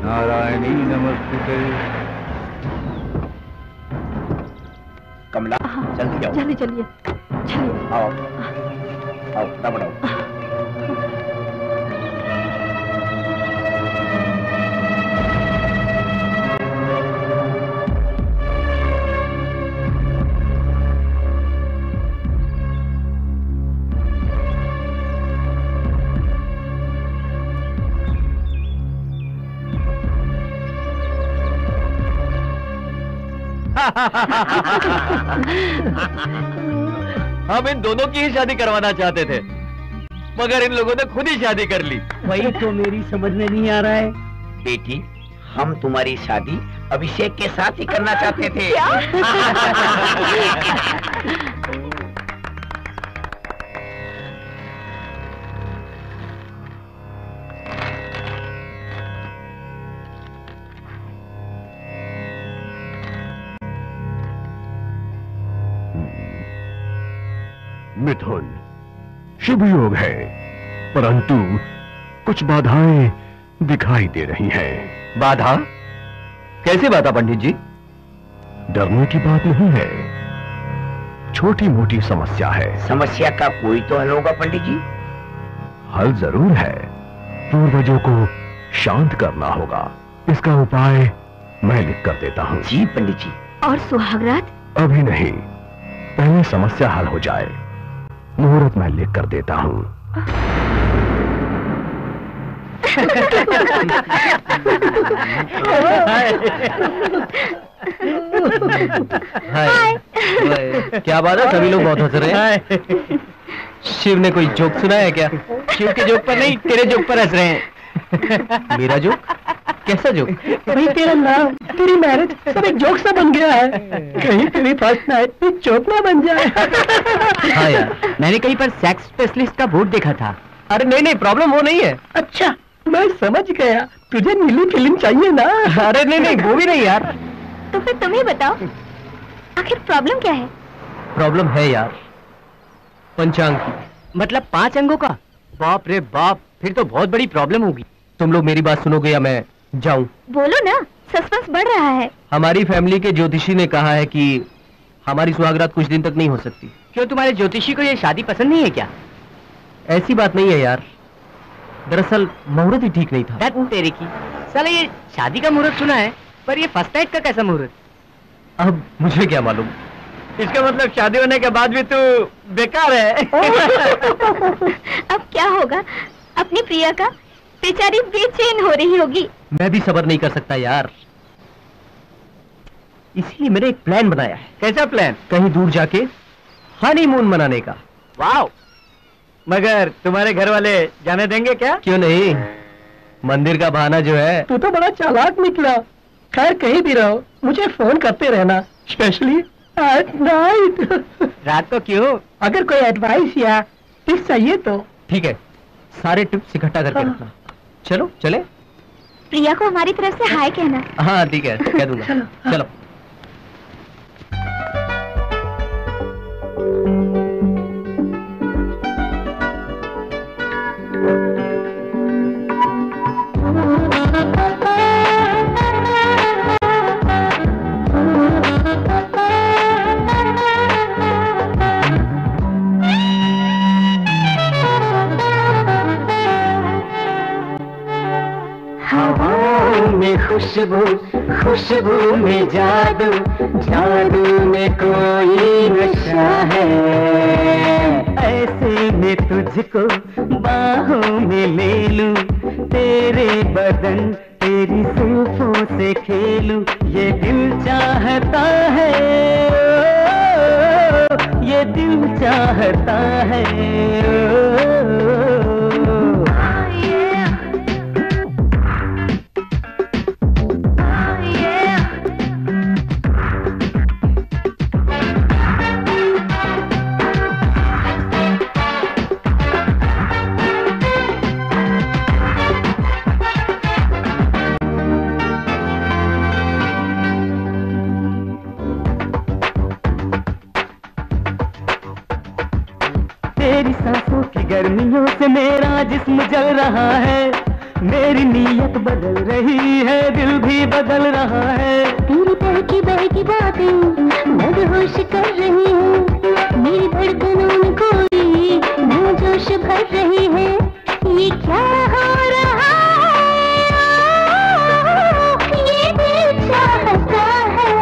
नारायणी नमस्तुते। कमला जल्दी जाओ। जल्दी चलिए चलिए। आओ आओ, ना बढ़ाओ। हम इन दोनों की ही शादी करवाना चाहते थे, मगर इन लोगों ने खुद ही शादी कर ली। वही तो मेरी समझ में नहीं आ रहा है। बेटी, हम तुम्हारी शादी अभिषेक के साथ ही करना चाहते थे। मिथुन, शुभ योग है, परंतु कुछ बाधाएं दिखाई दे रही हैं। बाधा? कैसी बाधा पंडित जी? डरने की बात नहीं है, छोटी मोटी समस्या है। समस्या का कोई तो हल होगा पंडित जी। हल जरूर है, पूर्वजों को शांत करना होगा। इसका उपाय मैं लिख कर देता हूँ। जी पंडित जी। और सुहागरात? अभी नहीं, पहले समस्या हल हो जाए। मुहूर्त मैं लिख कर देता हूँ। हाय। क्या बात है, सभी लोग बहुत हंस रहे हैं। शिव ने कोई जोक सुनाया क्या? शिव के जोक पर नहीं, तेरे जोक पर हंस रहे हैं। मेरा जोक? कैसा जोक? भाई तेरा नाम, तेरी मैरिज सब एक जोक सा बन गया है। कहीं तेरी फर्स्ट नाइट में जोक ना बन जाए। हाँ यार, मैंने कहीं पर सेक्स स्पेशलिस्ट का बोर्ड देखा था। अरे नहीं नहीं, प्रॉब्लम वो नहीं है। अच्छा, मैं समझ गया, तुझे नीली फिल्म चाहिए ना? अरे नहीं नहीं, वो भी नहीं यार। तो फिर तुम ही बताओ, आखिर प्रॉब्लम क्या है? प्रॉब्लम है यार, पंचांग की। मतलब 5 अंगों का? बाप रे बाप, फिर तो बहुत बड़ी प्रॉब्लम होगी। तुम लोग मेरी बात सुनोगे या मैं जाऊं? बोलो ना, सस्पेंस बढ़ रहा है। हमारी फैमिली के ज्योतिषी ने कहा है कि हमारी सुहागरात कुछ दिन तक नहीं हो सकती। क्यों, तुम्हारे ज्योतिषी को ये शादी पसंद नहीं है क्या? ऐसी बात नहीं है यार, दरअसल मुहूर्त ही ठीक नहीं था। दैट तेरे की साला, ये शादी का मुहूर्त सुना है, पर ये फर्स्ट नाइट का कैसा मुहूर्त? अब मुझे क्या मालूम। इसका मतलब शादी होने के बाद भी तू बेकार है। अब क्या होगा? अपनी प्रिया का बेचारी बेचैन हो रही होगी। मैं भी सब्र नहीं कर सकता यार, इसीलिए मैंने एक प्लान बनाया है। कैसा प्लान? कहीं दूर जाके हनीमून मनाने का। वाओ! मगर तुम्हारे घर वाले जाने देंगे क्या? क्यों नहीं, मंदिर का बहाना जो है। तू तो बड़ा चालाक निकला। खैर कहीं भी रहो, मुझे फोन करते रहना, स्पेशली एट नाइट। रात को क्यों? अगर कोई एडवाइस या टिप्स चाहिए तो। ठीक है, सारे टिप्स इकट्ठा करके रखना। चलो चले। प्रिया को हमारी तरफ से हाय कहना। हाँ ठीक है, कह दूंगा। चलो। खुशबू खुशबू में जादू, जादू में कोई नशा है। ऐसे में तुझको बाहों में ले लूं, तेरे बदन तेरी जुल्फों से खेलूं। ये दिल चाहता है, ये दिल चाहता है। तेरी सांसों की गर्मियों से मेरा जिस्म जल रहा है। मेरी नीयत बदल रही है, दिल भी बदल रहा है। तेरी बहकी बातें मदहोश कर रही है, मेरी धड़कनों में कोई नया जोश भर रही है। ये क्या हो रहा है? ये दिल चाहता है।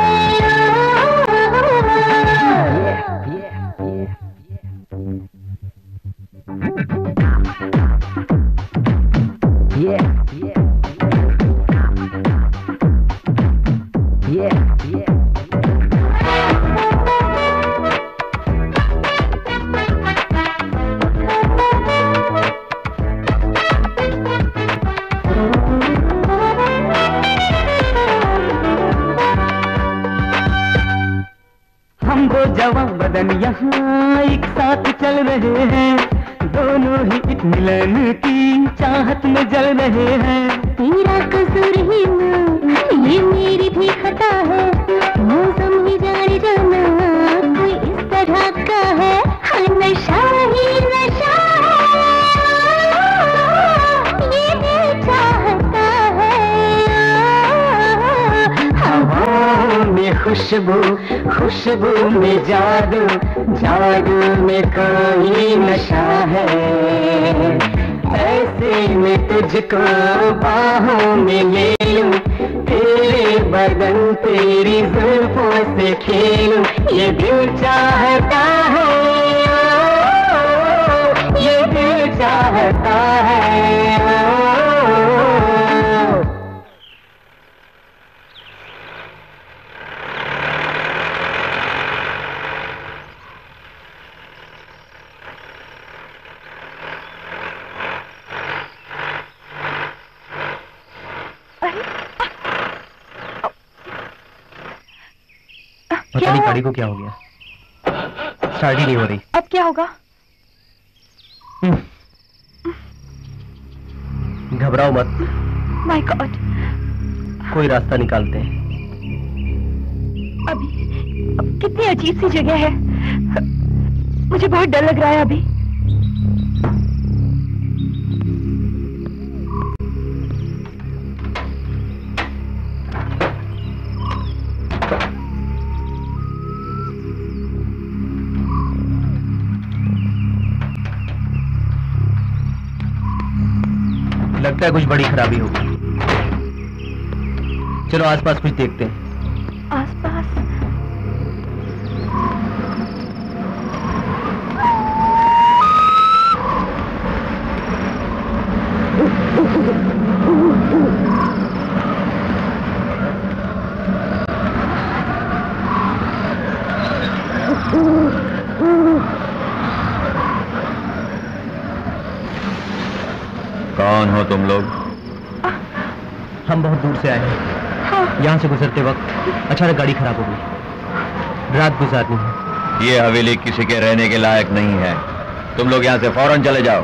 हम दो जवां बदन यहाँ एक साथ चल रहे हैं, दोनों ही एक मिलन की चाहत में जल रहे हैं। तेरा कसूर ही ना, ये मेरी भी खता है। मौसम ही जाने जाना कोई इस तरह का है। हाँ, नशा ही नशा है, ये दिल चाहता है। हवाओं में खुशबू, खुशबू में जादू, जादू में कोई नशा है। ऐसे में तुझको बाहों में ले लूं, तेरे बदन तेरी जुल्फों से खेलूं। ये दिल चाहता है, ये दिल चाहता है। पता नहीं गाड़ी को क्या हो गया, स्टार्ट ही नहीं हो रही। अब क्या होगा? घबराओ मत। My God. कोई रास्ता निकालते हैं। अभी कितनी अजीब सी जगह है, मुझे बहुत डर लग रहा है अभी। लगता है कुछ बड़ी खराबी होगी। चलो आसपास कुछ देखते हैं। आसपास? कौन हो तुम लोग? हम बहुत दूर से आए हैं। यहाँ से गुजरते वक्त अचानक गाड़ी खराब हो गई। रात गुजारनी है। ये हवेली किसी के रहने के लायक नहीं है। तुम लोग यहाँ से फौरन चले जाओ।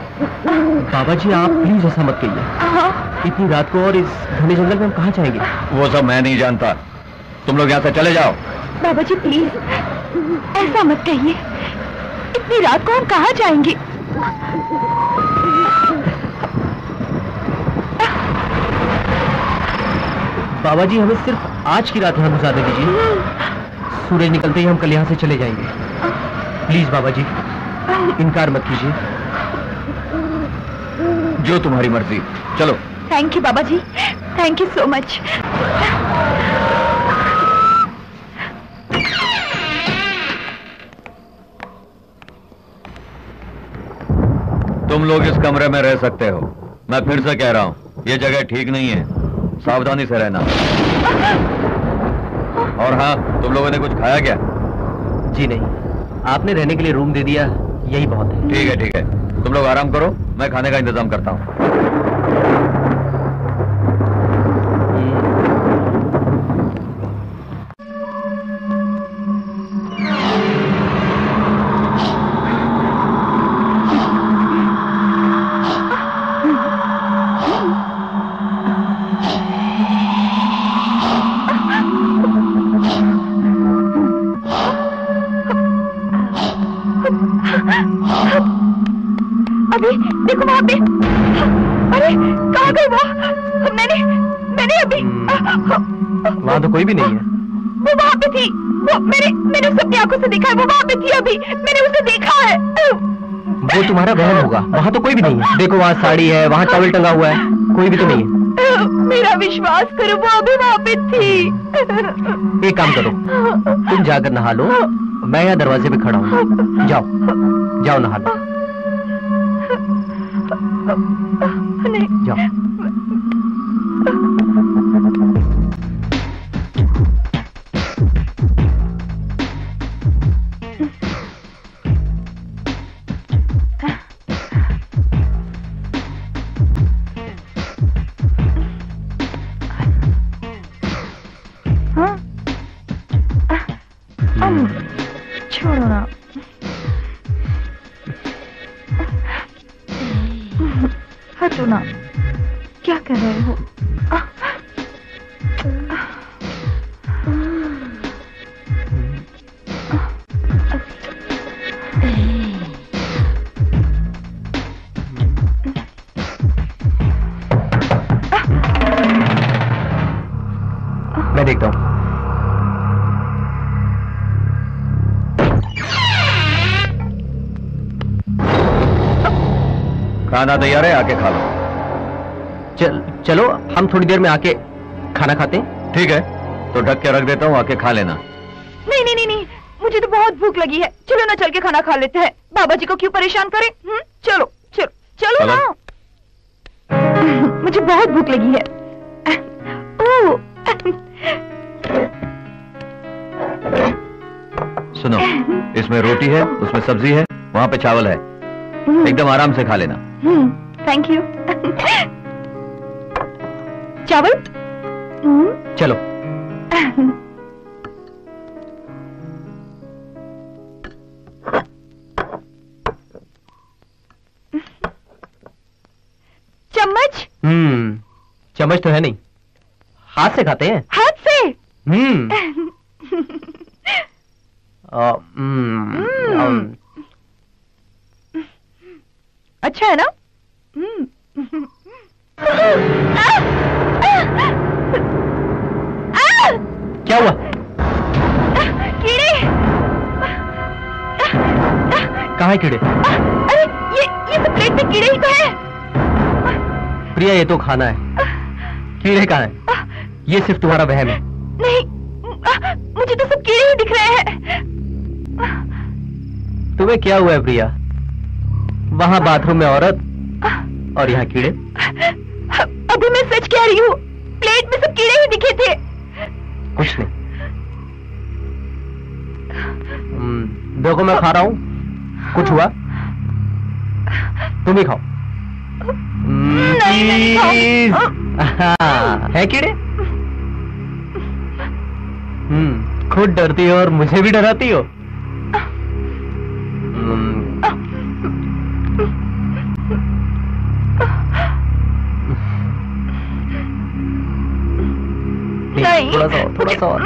बाबा जी आप प्लीज ऐसा मत कहिए। इतनी रात को और इस घने जंगल में हम कहाँ जाएंगे? वो सब मैं नहीं जानता। तुम लोग यहाँ से चले जाओ। बाबा जी प्लीज ऐसा मत कहिए। इतनी रात को हम कहाँ जाएंगे? बाबा जी हमें सिर्फ आज की रात यहाँ गुजारने दीजिए। सूरज निकलते ही हम कल यहाँ से चले जाएंगे। प्लीज बाबा जी इनकार मत कीजिए। जो तुम्हारी मर्जी। चलो। Thank you Baba ji, thank you so much. तुम लोग इस कमरे में रह सकते हो। मैं फिर से कह रहा हूँ ये जगह ठीक नहीं है, सावधानी से रहना। और हाँ, तुम लोगों ने कुछ खाया क्या? जी नहीं, आपने रहने के लिए रूम दे दिया, यही बहुत है। ठीक है ठीक है, तुम लोग आराम करो, मैं खाने का इंतजाम करता हूँ। अभी देखो वहाँ पे। अरे कहाँ गई वो? मैंने अभी वहाँ तो कोई भी नहीं है। वो वहाँ पे थी। वो मैंने उसे अपनी आंखों से देखा है। वो वहाँ पे थी अभी, मैंने उसे देखा है। वो तुम्हारा वहम होगा, वहाँ तो कोई भी नहीं है। देखो वहाँ साड़ी है, वहाँ टॉवल टंगा हुआ है, कोई भी तो नहीं है। मेरा विश्वास करो, वो अभी वहाँ पे थी। एक काम करो, तुम जाकर नहा लो, मैं यहाँ दरवाजे पे खड़ा हूँ। जाओ जाओ नहा लो। जाओ। छोड़ो ना। हटो ना, क्या कर रहे हो? मैं देखता हूँ। खाना तैयार है, आके खा लो। चलो हम थोड़ी देर में आके खाना खाते हैं। ठीक है, तो ढक के रख देता हूँ, आके खा लेना। नहीं, मुझे तो बहुत भूख लगी है। चलो ना चल के खाना खा लेते हैं। बाबा जी को क्यों परेशान करें? चलो चलो चलो ना। मुझे बहुत भूख लगी है। सुनो, इसमें रोटी है, उसमें सब्जी है, वहाँ पे चावल है। एकदम आराम से खा लेना। Thank you. चावल? चलो। चम्मच? चम्मच तो है नहीं, हाथ से खाते हैं। हाथ से? अच्छा है ना? क्या हुआ? कीड़े। कहाँ है कीड़े? अरे ये तो प्लेट में कीड़े ही तो है। प्रिया, ये तो खाना है, कीड़े कहाँ है? ये सिर्फ तुम्हारा वहम है। नहीं, मुझे तो सब कीड़े ही दिख रहे हैं। तुम्हें क्या हुआ है प्रिया? वहाँ बाथरूम में औरत और यहाँ कीड़े। अभी मैं सच कह रही हूँ, प्लेट में सब कीड़े ही दिखे थे। कुछ नहीं। देखो मैं खा रहा हूँ, कुछ हुआ? तुम ही खाओ। नहीं, है कीड़े? खुद डरती हो और मुझे भी डराती हो। नहीं, थोड़ा सा और।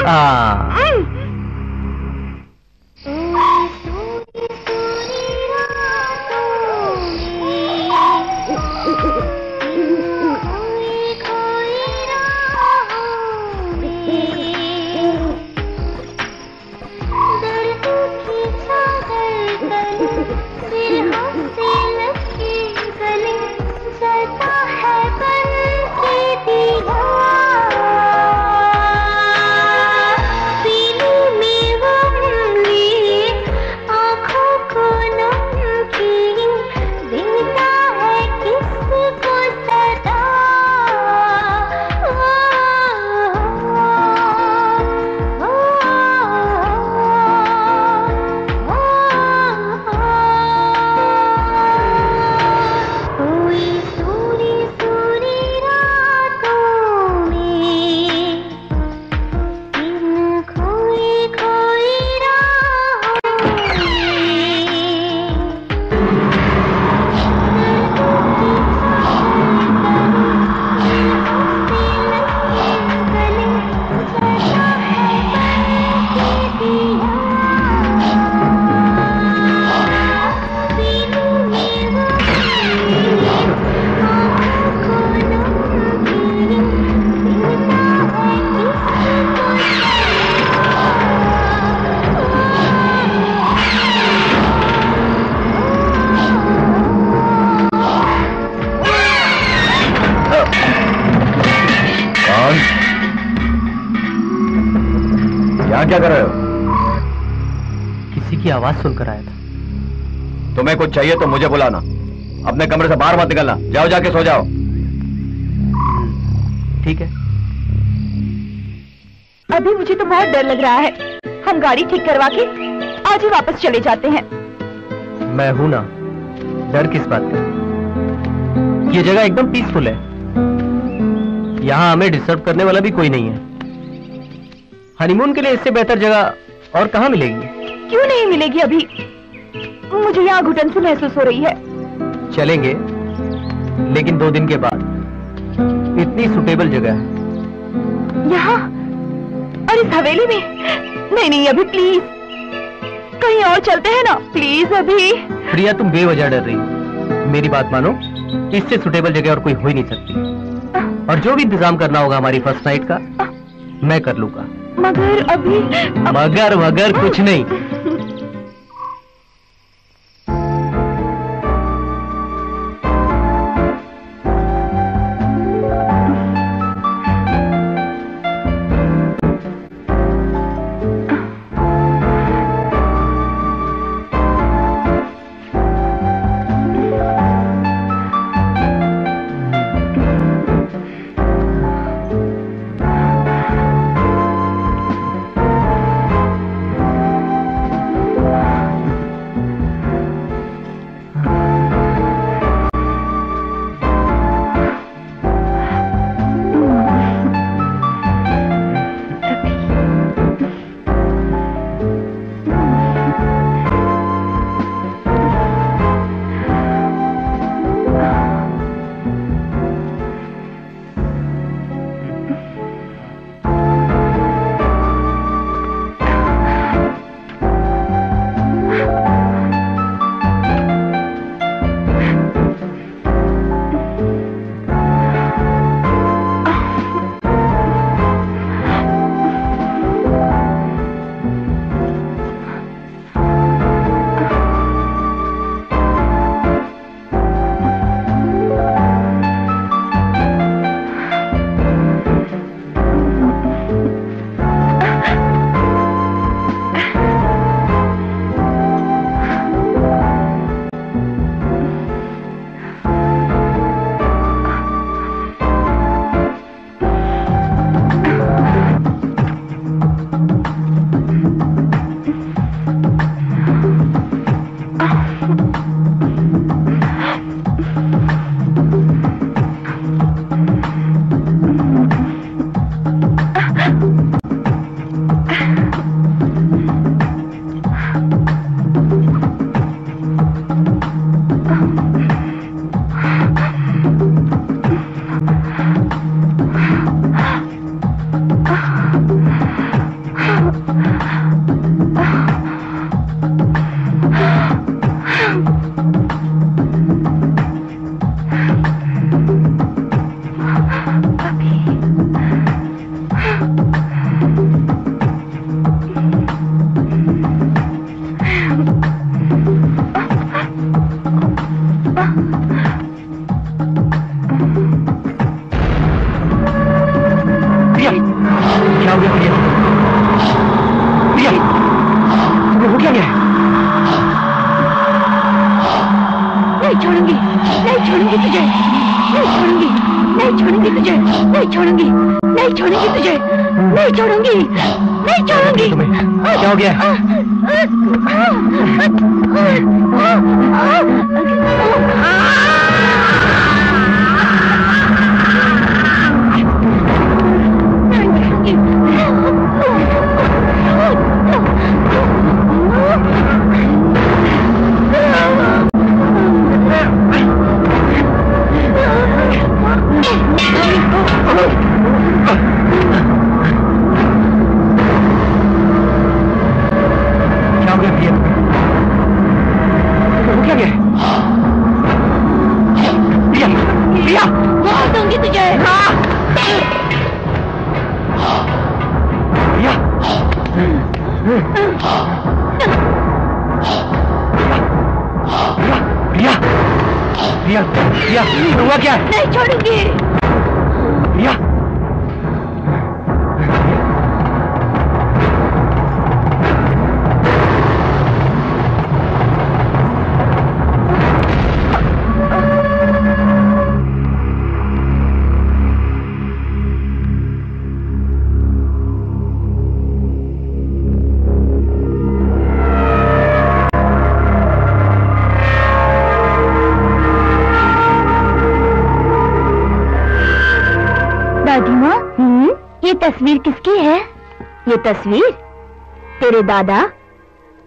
क्या कर रहे हो? किसी की आवाज सुनकर आया था। तुम्हें कुछ चाहिए तो मुझे बुलाना, अपने कमरे से बाहर मत निकलना। जाओ, जाके सो जाओ। ठीक है। अभी मुझे तो बहुत डर लग रहा है। हम गाड़ी ठीक करवा के आज ही वापस चले जाते हैं। मैं हूं ना, डर किस बात का? ये जगह एकदम पीसफुल है, यहाँ हमें डिस्टर्ब करने वाला भी कोई नहीं है। हनीमून के लिए इससे बेहतर जगह और कहाँ मिलेगी? क्यों नहीं मिलेगी? अभी मुझे यहाँ घुटन से महसूस हो रही है। चलेंगे, लेकिन 2 दिन के बाद। इतनी सुटेबल जगह है यहाँ और इस हवेली में। नहीं नहीं, अभी प्लीज कहीं और चलते हैं ना, प्लीज अभी। प्रिया, तुम बेवजह डर रही हो। मेरी बात मानो, इससे सुटेबल जगह और कोई हो ही नहीं सकती। और जो भी इंतजाम करना होगा हमारी फर्स्ट नाइट का, मैं कर लूंगा। मगर अभी मगर कुछ नहीं। क्या हो गया प्रिया? प्रिया, तुम्हें हो क्या गया? नहीं छोड़ूंगी, नहीं छोड़ूंगी तुझे, नहीं छोड़ूंगी, नहीं छोड़ूंगी तुझे, नहीं छोड़ूंगी, नहीं छोड़ूंगी तुझे, नहीं छोड़ूंगी, नहीं छोड़ूंगी। क्या हो गया? हुआ क्या? नहीं छोड़ूंगी। प्रिया, तस्वीर किसकी है? ये तस्वीर तेरे दादा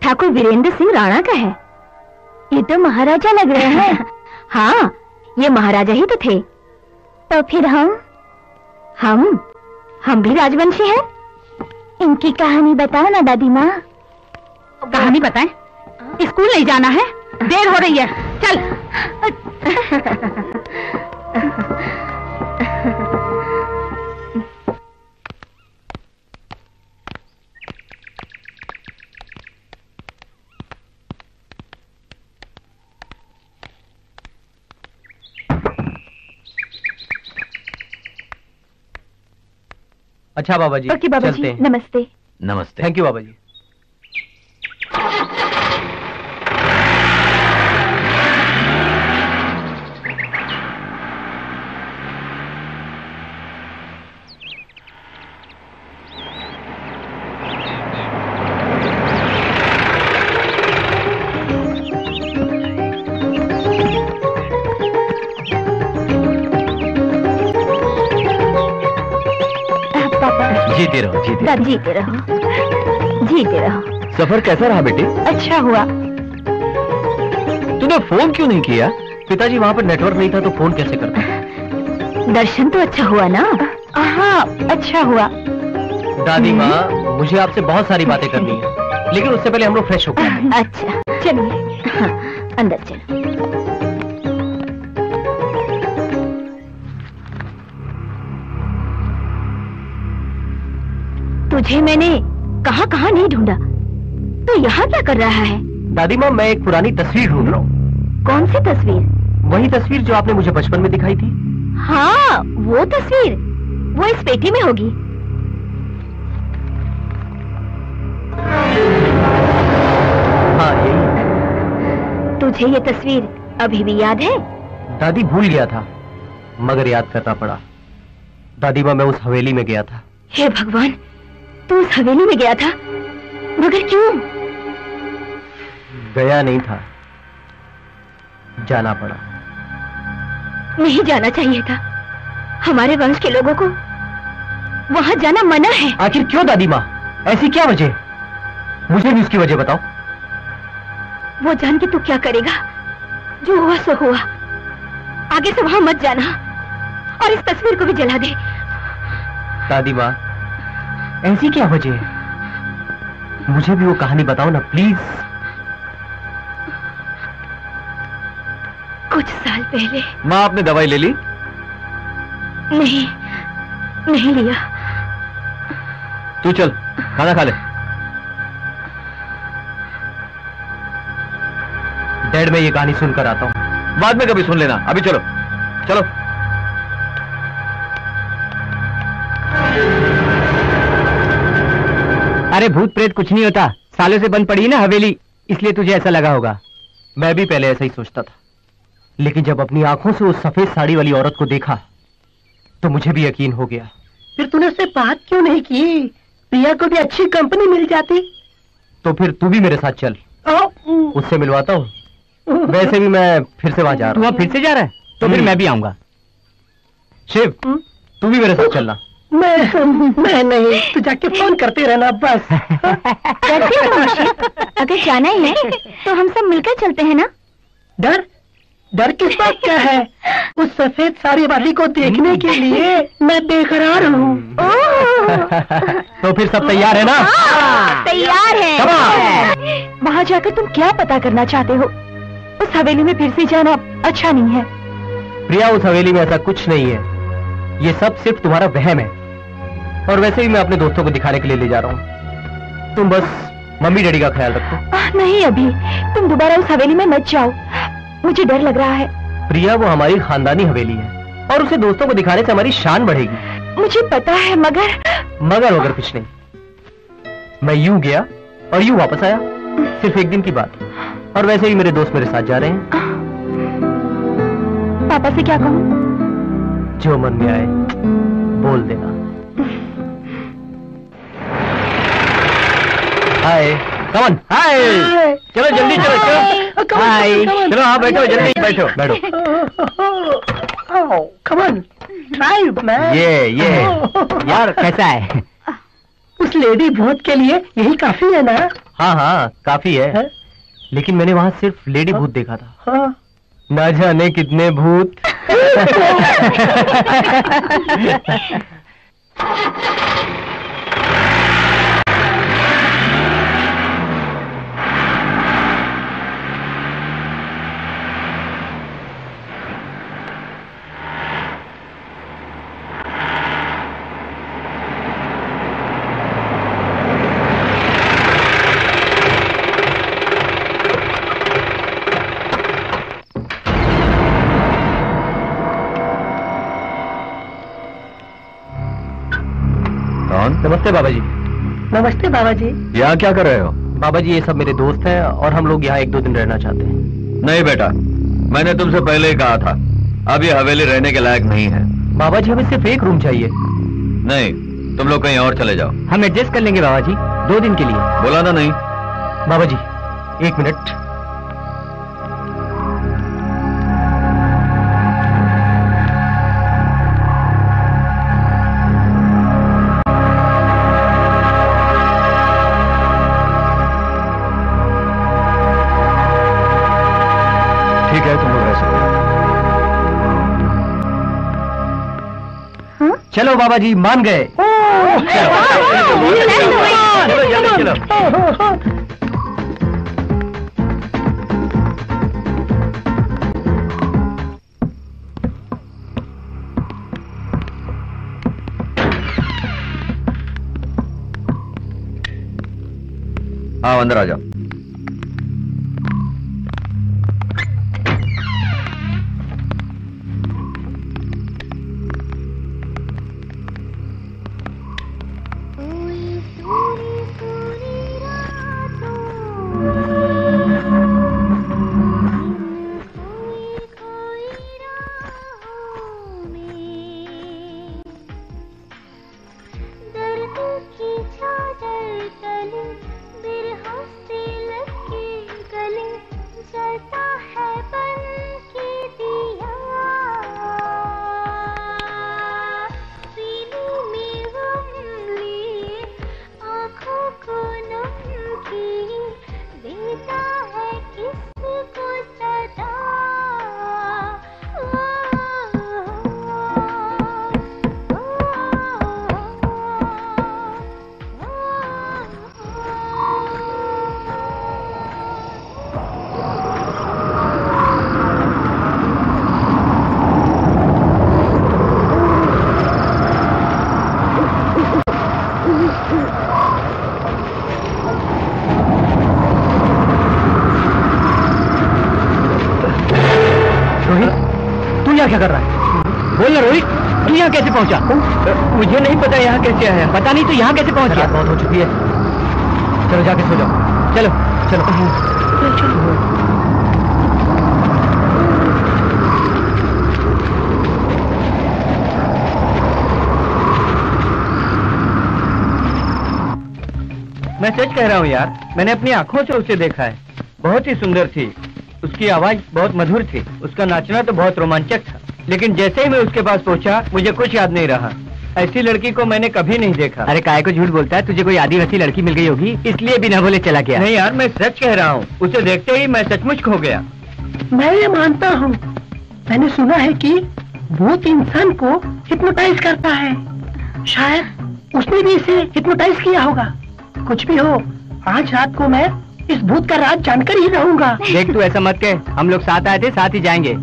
ठाकुर वीरेंद्र सिंह राणा का है। ये तो महाराजा लग रहे हैं। हाँ, ये महाराजा ही तो थे। तो फिर हम भी राजवंशी हैं। इनकी कहानी बताओ ना दादी माँ। कहानी बताएं? स्कूल नहीं जाना है, देर हो रही है, चल। अच्छा बाबा जी, ओके बाबा जी, नमस्ते। नमस्ते। थैंक यू बाबा जी। जीते रहो, जीते रहो। जीते रहो, जीते रहो। सफर कैसा रहा बेटे? अच्छा हुआ। तूने फोन क्यों नहीं किया? पिताजी वहाँ पर नेटवर्क नहीं था तो फोन कैसे करता? दर्शन तो अच्छा हुआ ना? हाँ, अच्छा हुआ। दादी माँ, मुझे आपसे बहुत सारी बातें करनी है, लेकिन उससे पहले हम लोग फ्रेश होकर आते हैं। अच्छा, चलिए। हाँ, अंदर चलो। तुझे मैंने कहाँ कहाँ नहीं ढूंढा, तो यहाँ क्या कर रहा है? दादी माँ, मैं एक पुरानी तस्वीर ढूंढ रहा हूँ। कौन सी तस्वीर? वही तस्वीर जो आपने मुझे बचपन में दिखाई थी। हाँ, वो तस्वीर, वो इस पेटी में होगी। हाँ, यही। तुझे ये तस्वीर अभी भी याद है? दादी, भूल गया था, मगर याद करना पड़ा। दादी माँ, मैं उस हवेली में गया था। हे भगवान, तू उस हवेली में गया था, मगर क्यों? गया नहीं था, जाना पड़ा। नहीं जाना चाहिए था। हमारे वंश के लोगों को वहां जाना मना है। आखिर क्यों दादी माँ? ऐसी क्या वजह? मुझे भी उसकी वजह बताओ। वो जान के तू क्या करेगा? जो हुआ सो हुआ। आगे से वहां मत जाना, और इस तस्वीर को भी जला दे। दादी माँ, ऐसी क्या वजह है? मुझे भी वो कहानी बताओ ना प्लीज। कुछ साल पहले। माँ, आपने दवाई ले ली? नहीं लिया। तू चल, खाना खा ले। डैड, मैं ये कहानी सुनकर आता हूँ। बाद में कभी सुन लेना, अभी चलो चलो। अरे भूत प्रेत कुछ नहीं होता, सालों से बंद पड़ी है ना हवेली, इसलिए तुझे ऐसा लगा होगा। मैं भी पहले ऐसा ही सोचता था, लेकिन जब अपनी आंखों से उस सफेद साड़ी वाली औरत को देखा तो मुझे भी यकीन हो गया। फिर तूने उससे बात क्यों नहीं की? प्रिया को भी अच्छी कंपनी मिल जाती। तो फिर तू भी मेरे साथ चल, उससे मिलवाता हूँ। वैसे भी मैं फिर से वहां जा रहा हूँ। तू फिर से जा रहा है? तो फिर मैं भी आऊंगा। शिव, तू भी मेरे साथ चलना। मैं नहीं, तू जाके फोन करते रहना बस। अगर जाना ही है तो हम सब मिलकर चलते हैं ना। डर किस बात का है? उस सफेद साड़ी वाली को देखने के लिए मैं बेकरार हूँ। तो फिर सब तैयार है ना? तैयार है। वहाँ जाकर तुम क्या पता करना चाहते हो? उस हवेली में फिर से जाना अच्छा नहीं है। प्रिया, उस हवेली में ऐसा कुछ नहीं है, ये सब सिर्फ तुम्हारा वहम है। और वैसे भी मैं अपने दोस्तों को दिखाने के लिए ले जा रहा हूँ। तुम बस मम्मी डैडी का ख्याल रखो। नहीं अभी, तुम दोबारा उस हवेली में मत जाओ, मुझे डर लग रहा है। प्रिया, वो हमारी खानदानी हवेली है और उसे दोस्तों को दिखाने से हमारी शान बढ़ेगी। मुझे पता है, मगर वगैरह कुछ नहीं। मैं यूं गया और यूं वापस आया, सिर्फ एक दिन की बात। और वैसे ही मेरे दोस्त मेरे साथ जा रहे हैं। पापा से क्या कहूँ? जो मन में आए बोल देना। हाय, कमन, हाय। चलो जल्दी चलो, चलो। हाय, चलो। हाँ बैठो, जल्दी बैठो, कमन, ड्राइव मैन। ये यार कैसा है? उस लेडी भूत के लिए यही काफी है ना? हाँ काफी है, लेकिन मैंने वहाँ सिर्फ लेडी भूत देखा था। हाँ। ना जाने कितने भूत। नमस्ते बाबा जी। नमस्ते बाबा जी। यहाँ क्या कर रहे हो? बाबा जी, ये सब मेरे दोस्त हैं और हम लोग यहाँ 1-2 दिन रहना चाहते हैं। नहीं बेटा, मैंने तुमसे पहले ही कहा था, अब ये हवेली रहने के लायक नहीं है। बाबा जी, हमें सिर्फ एक रूम चाहिए। नहीं, तुम लोग कहीं और चले जाओ। हम एडजस्ट कर लेंगे बाबा जी, 2 दिन के लिए। बोला ना नहीं। बाबा जी 1 मिनट। ठीक है, तुम लोग रह सकते हो। चलो बाबा जी, मान गए। चलो। हाँ, अंदर आ जाओ। क्या कर रहा है? बोल ना रोहित, तू यहाँ कैसे पहुंचा? मुझे नहीं पता यहाँ कैसे आया। पता नहीं तो यहाँ कैसे पहुंच गया? बहुत हो चुकी है। चलो जाके सो जाओ। चलो चलो। मैं सच कह रहा हूँ यार, मैंने अपनी आंखों से उसे देखा है। बहुत ही सुंदर थी, उसकी आवाज बहुत मधुर थी, उसका नाचना तो बहुत रोमांचक था। लेकिन जैसे ही मैं उसके पास पहुंचा, मुझे कुछ याद नहीं रहा। ऐसी लड़की को मैंने कभी नहीं देखा। अरे काहे को झूठ बोलता है? तुझे कोई आदिवासी लड़की मिल गई होगी, इसलिए बिना बोले चला गया। नहीं यार, मैं सच कह रहा हूँ, उसे देखते ही मैं सचमुच खो गया। मैं ये मानता हूँ, मैंने सुना है कि भूत इंसान को हिप्नोटाइज करता है। शायद उसने भी इसे हिप्नोटाइज किया होगा। कुछ भी हो, आज रात को मैं इस भूत का राज जानकर ही रहूंगा। देख तू ऐसा मत कह, हम लोग साथ आए थे, साथ ही जाएंगे।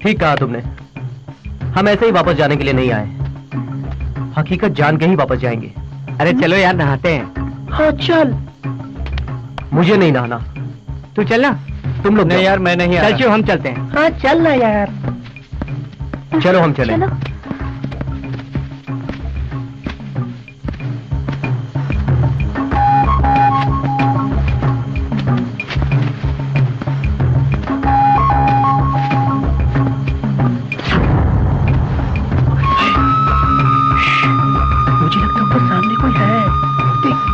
ठीक कहा तुमने, हम ऐसे ही वापस जाने के लिए नहीं आए, हकीकत जान के ही वापस जाएंगे। अरे चलो यार, नहाते हैं। हाँ चल। मुझे नहीं नहाना, तू चल ना। तुम लोग नहीं यार, मैं नहीं आ रहा। चल हम चलते हैं। हाँ चल ना यार। चलो हम चलें। चलो। मुझे लगता है ऊपर सामने कोई है। देख।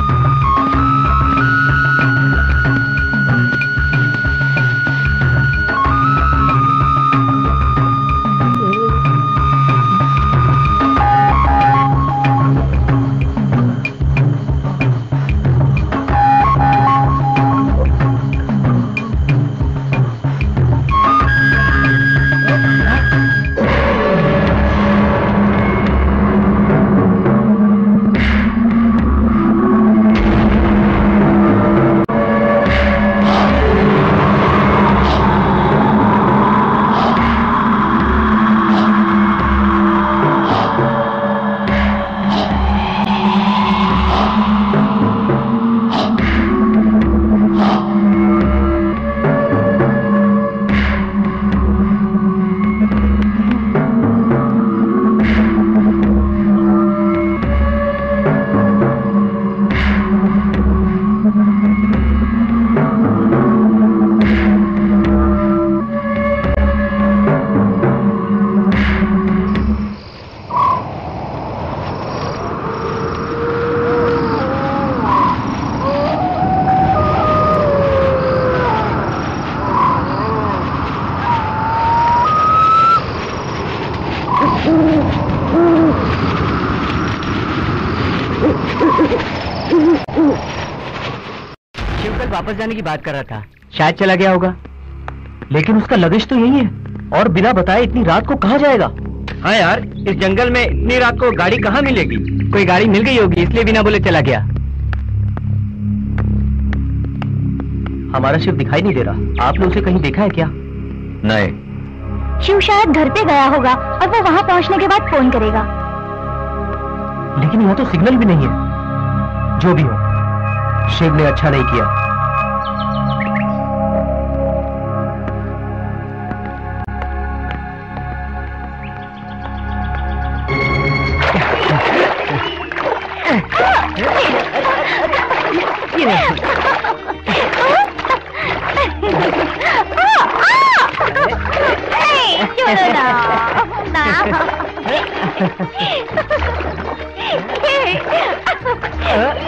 शिवकल वापस जाने की बात कर रहा था, शायद चला गया होगा। लेकिन उसका लगेज तो यही है, और बिना बताए इतनी रात को कहाँ जाएगा? हाँ यार, इस जंगल में इतनी रात को गाड़ी कहाँ मिलेगी? कोई गाड़ी मिल गई होगी, इसलिए बिना बोले चला गया। हमारा शिव दिखाई नहीं दे रहा, आपने उसे कहीं देखा है क्या? नहीं। शिव शायद घर पे गया होगा और वो वहां पहुंचने के बाद फोन करेगा। लेकिन यहाँ तो सिग्नल भी नहीं है। जो भी हो, शिव ने अच्छा नहीं किया।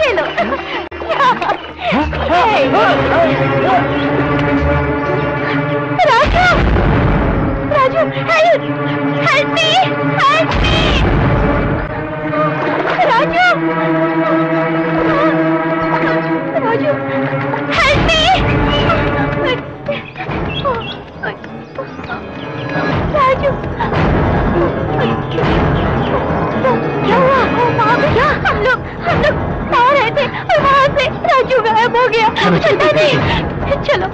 ये लो। Raju, Raju, help, help me, help me, Raju, Raju, help me, Raju, क्या हुआ? वहाँ पे क्या? हम लोग आ रहे थे और वहाँ से राजू गायब हो गया। चलता नहीं, चलो।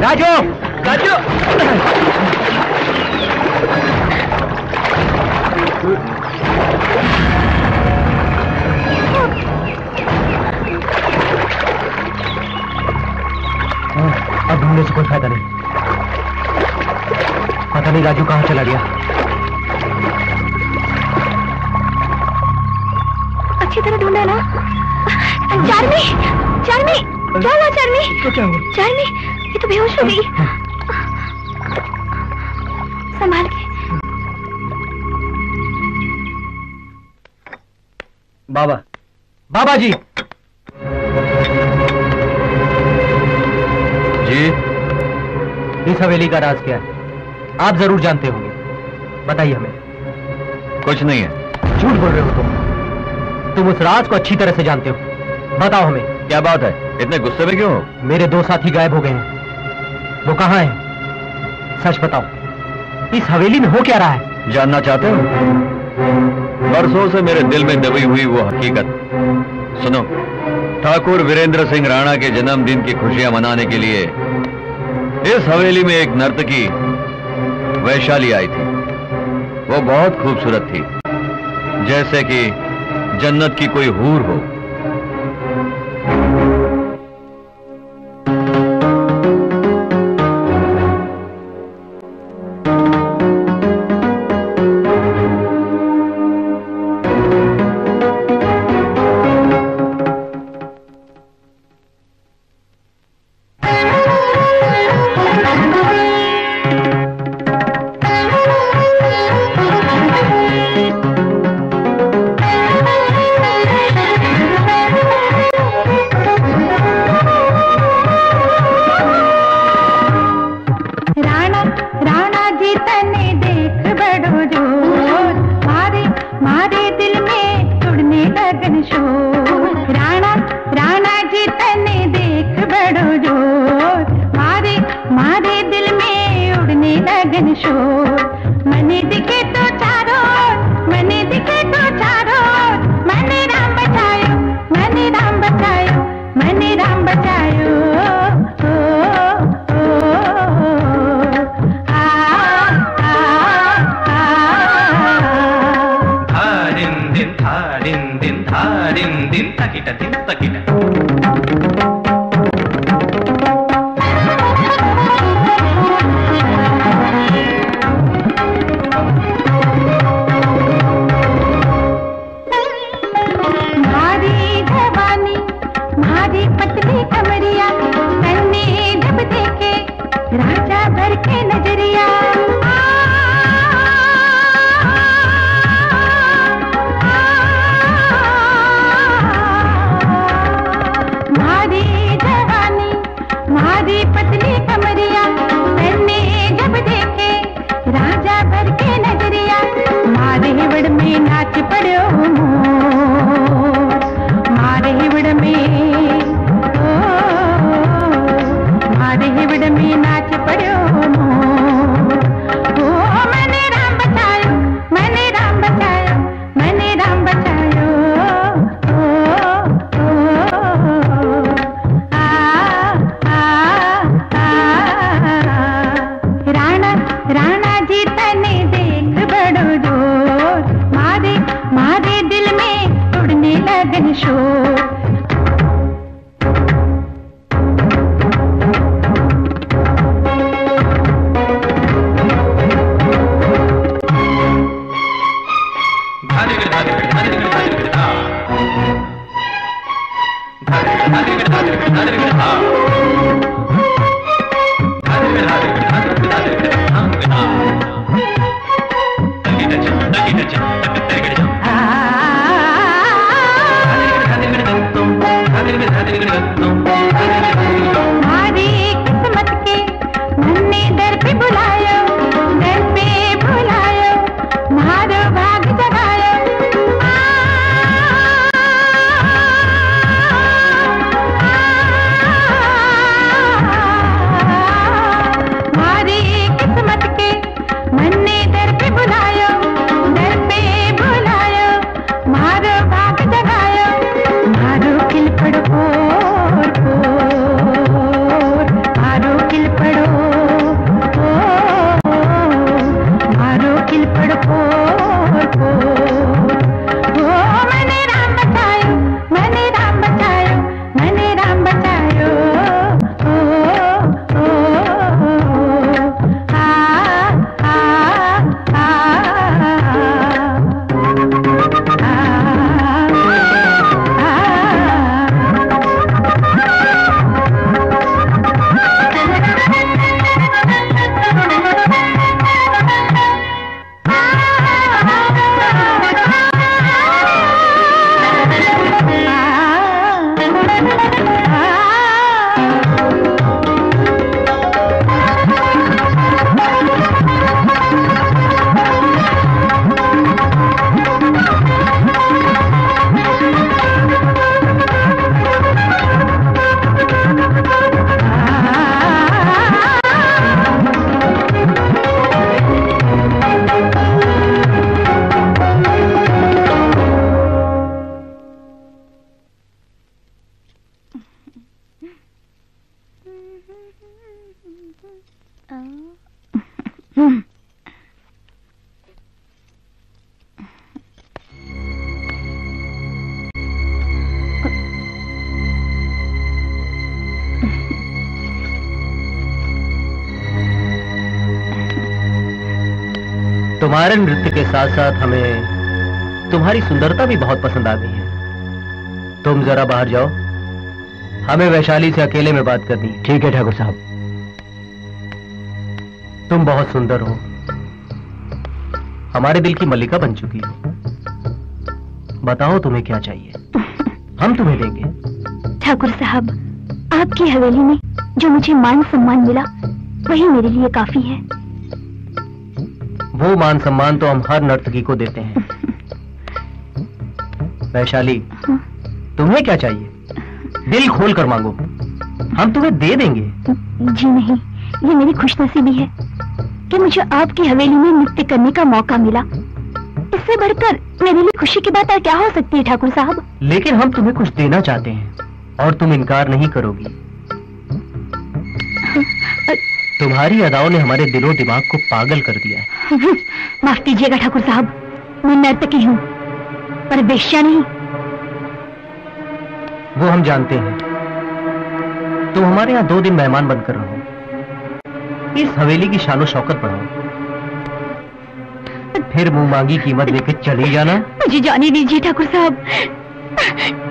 राजू, राजू, अब ढूंढने से कोई फायदा नहीं। पता नहीं राजू कहाँ चला गया। अच्छी तरह ढूंढा ना। चार्मी, चार्मी, क्या हुआ चार्मी? तो क्या हुआ? चार्मी, ये तो बेहोश हो गई। संभाल के। बाबा, बाबा जी। जी, इस हवेली का राज क्या है? आप जरूर जानते होंगे, बताइए हमें। कुछ नहीं है। झूठ बोल रहे हो तुम उस राज को अच्छी तरह से जानते हो, बताओ हमें। क्या बात है, इतने गुस्से में क्यों हो? मेरे 2 साथी गायब हो गए हैं, वो कहाँ हैं? सच बताओ, इस हवेली में हो क्या रहा है? जानना चाहते हो? बरसों से मेरे दिल में दबी हुई वो हकीकत सुनो। ठाकुर वीरेंद्र सिंह राणा के जन्मदिन की खुशियां मनाने के लिए इस हवेली में एक नर्तकी वैशाली आई थी। वो बहुत खूबसूरत थी, जैसे कि जन्नत की कोई हूर हो। राणा जी तने देख बड़ो जोर, मारे मारे दिल तुम्हारे नृत्य के साथ साथ हमें तुम्हारी सुंदरता भी बहुत पसंद आ गई है। तुम जरा बाहर जाओ, हमें वैशाली से अकेले में बात करनी है। ठीक है ठाकुर साहब। तुम बहुत सुंदर हो, हमारे दिल की मल्लिका बन चुकी हो। बताओ तुम्हें क्या चाहिए, हम तुम्हें देंगे। ठाकुर साहब, आपकी हवेली में जो मुझे मान सम्मान मिला वही मेरे लिए काफी है। वो मान सम्मान तो हम हर नर्तकी को देते हैं। वैशाली, तुम्हें क्या चाहिए? दिल खोल कर मांगो, हम तुम्हें दे देंगे। जी नहीं, ये मेरी खुशनसीबी है कि मुझे आपकी हवेली में नृत्य करने का मौका मिला। इससे बढ़कर मेरे लिए खुशी की बात और क्या हो सकती है ठाकुर साहब? लेकिन हम तुम्हें कुछ देना चाहते हैं और तुम इनकार नहीं करोगी। तुम्हारी अदाओं ने हमारे दिलो दिमाग को पागल कर दिया है। माफ कीजिएगा ठाकुर साहब, मैं नर्तकी हूँ पर वेश्या नहीं। वो हम जानते हैं। तुम हमारे यहाँ 2 दिन मेहमान बनकर रहो, इस हवेली की शानो शौकत बढ़ाओ, फिर मुंह मांगी कीमत देकर चली जाना। मुझे जाने दीजिए ठाकुर साहब,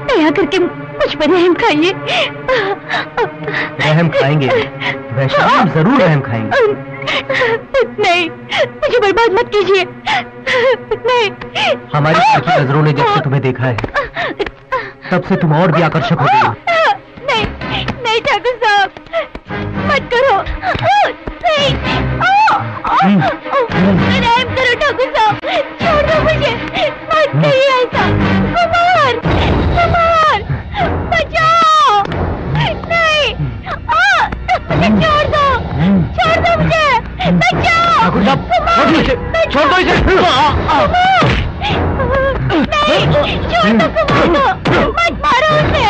दया करके मुझ पर रहम खाइए। रहम खाएंगे वैशाली, हम जरूर रहम खाएंगे। नहीं, मुझे बर्बाद मत कीजिए। नहीं। हमारी की नजरों ने जब से तुम्हें देखा है तब से तुम और भी आकर्षक हो गई। नहीं, नहीं ठाकुर साहब, मत करो। नहीं, रहम करो ठाकुर साहब, छोड़ दो मुझे, मत करिए ऐसा। कुमार, कुमार, बचाओ। नहीं, मुझे छोड़ दो मुझे, बचाओ। ठाकुर साहब, छोड़ दो इसे। नहीं, छोड़ दो कुमार को, मत मारो उसे,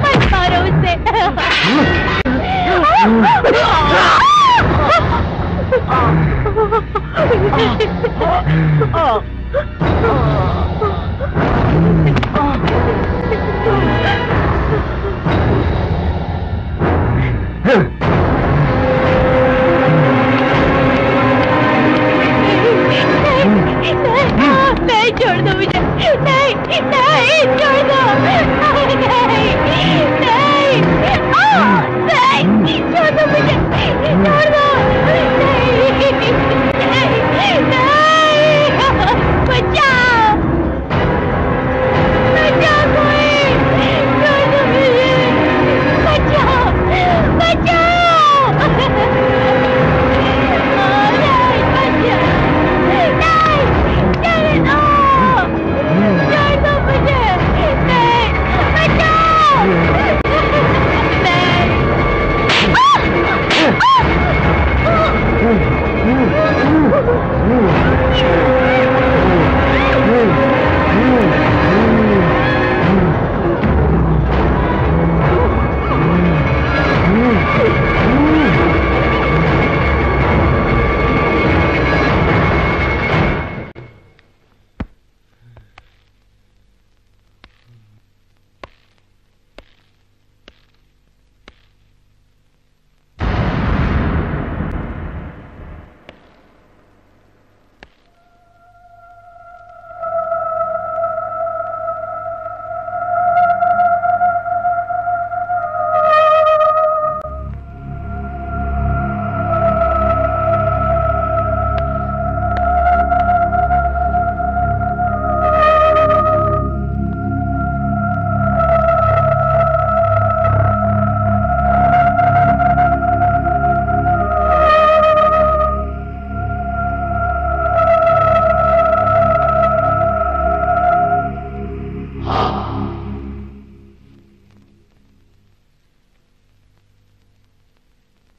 मत मारो उसे। नहीं, छोड़ दो मुझे। नहीं, नहीं, छोड़ दो। नहीं, नहीं, नहीं, छोड़ दो मुझे, छोड़ दो। नहीं, बचाओ, बचाओ कोई, छोड़ दो मुझे, बचाओ, बचाओ।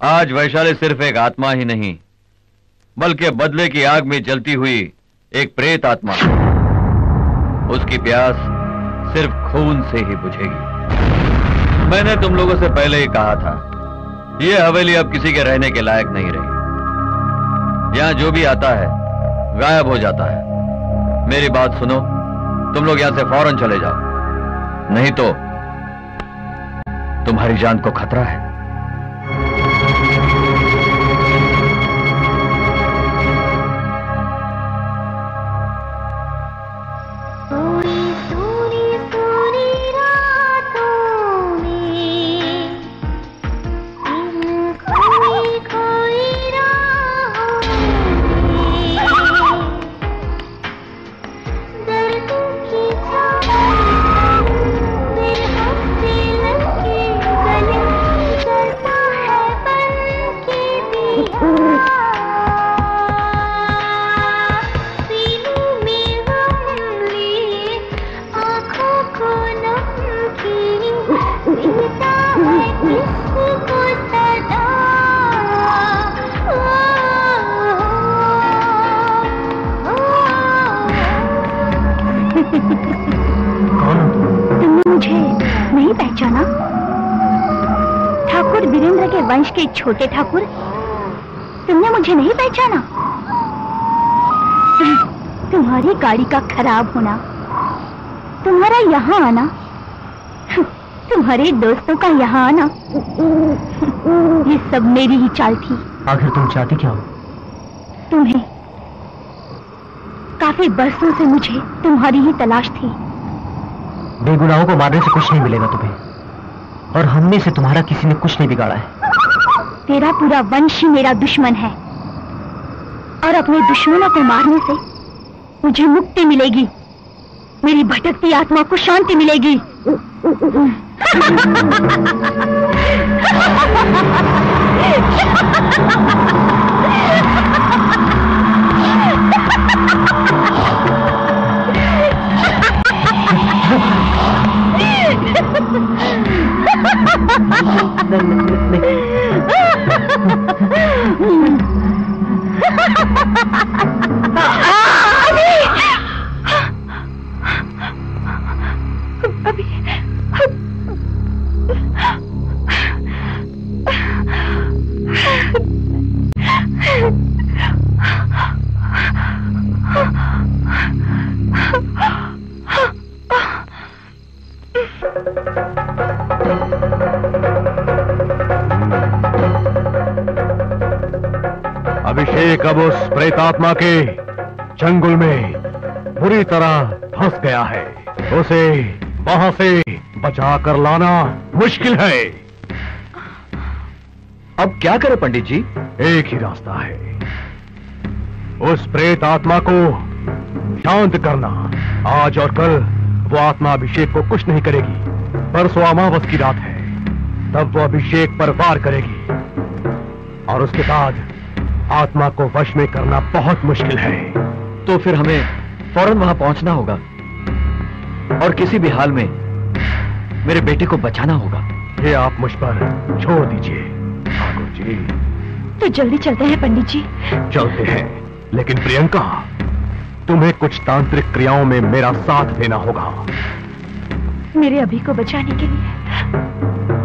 आज वैशाली सिर्फ एक आत्मा ही नहीं बल्कि बदले की आग में जलती हुई एक प्रेत आत्मा। उसकी प्यास सिर्फ खून से ही बुझेगी। मैंने तुम लोगों से पहले ही कहा था, यह हवेली अब किसी के रहने के लायक नहीं रही। यहां जो भी आता है गायब हो जाता है। मेरी बात सुनो, तुम लोग यहां से फौरन चले जाओ, नहीं तो तुम्हारी जान को खतरा है। वंश के छोटे ठाकुर, तुमने मुझे नहीं पहचाना? तुम्हारी गाड़ी का खराब होना, तुम्हारा यहाँ आना, तुम्हारे दोस्तों का यहाँ आना, ये सब मेरी ही चाल थी। आखिर तुम चाहती क्या हो? तुम्हें। काफी बरसों से मुझे तुम्हारी ही तलाश थी। बेगुनाहों को मारने से कुछ नहीं मिलेगा तुम्हें, और हमने से तुम्हारा किसी ने कुछ नहीं बिगाड़ा है। तेरा पूरा वंश ही मेरा दुश्मन है, और अपने दुश्मनों को मारने से मुझे मुक्ति मिलेगी, मेरी भटकती आत्मा को शांति मिलेगी। अभिषेक अब उस प्रेतात्मा के चंगुल में बुरी तरह फंस गया है। उसे वहां से बचा कर लाना मुश्किल है। अब क्या करें पंडित जी? एक ही रास्ता है, उस प्रेत आत्मा को शांत करना। आज और कल वो आत्मा अभिषेक को कुछ नहीं करेगी। परसों अमावस की रात है, तब वो अभिषेक पर वार करेगी, और उसके बाद आत्मा को वश में करना बहुत मुश्किल है। तो फिर हमें फौरन वहां पहुंचना होगा, और किसी भी हाल में मेरे बेटे को बचाना होगा। ये आप मुझ पर छोड़ दीजिए ठाकुर जी। तो जल्दी चलते हैं पंडित जी। चलते हैं, लेकिन प्रियंका, तुम्हें कुछ तांत्रिक क्रियाओं में मेरा साथ देना होगा। मेरे अभी को बचाने के लिए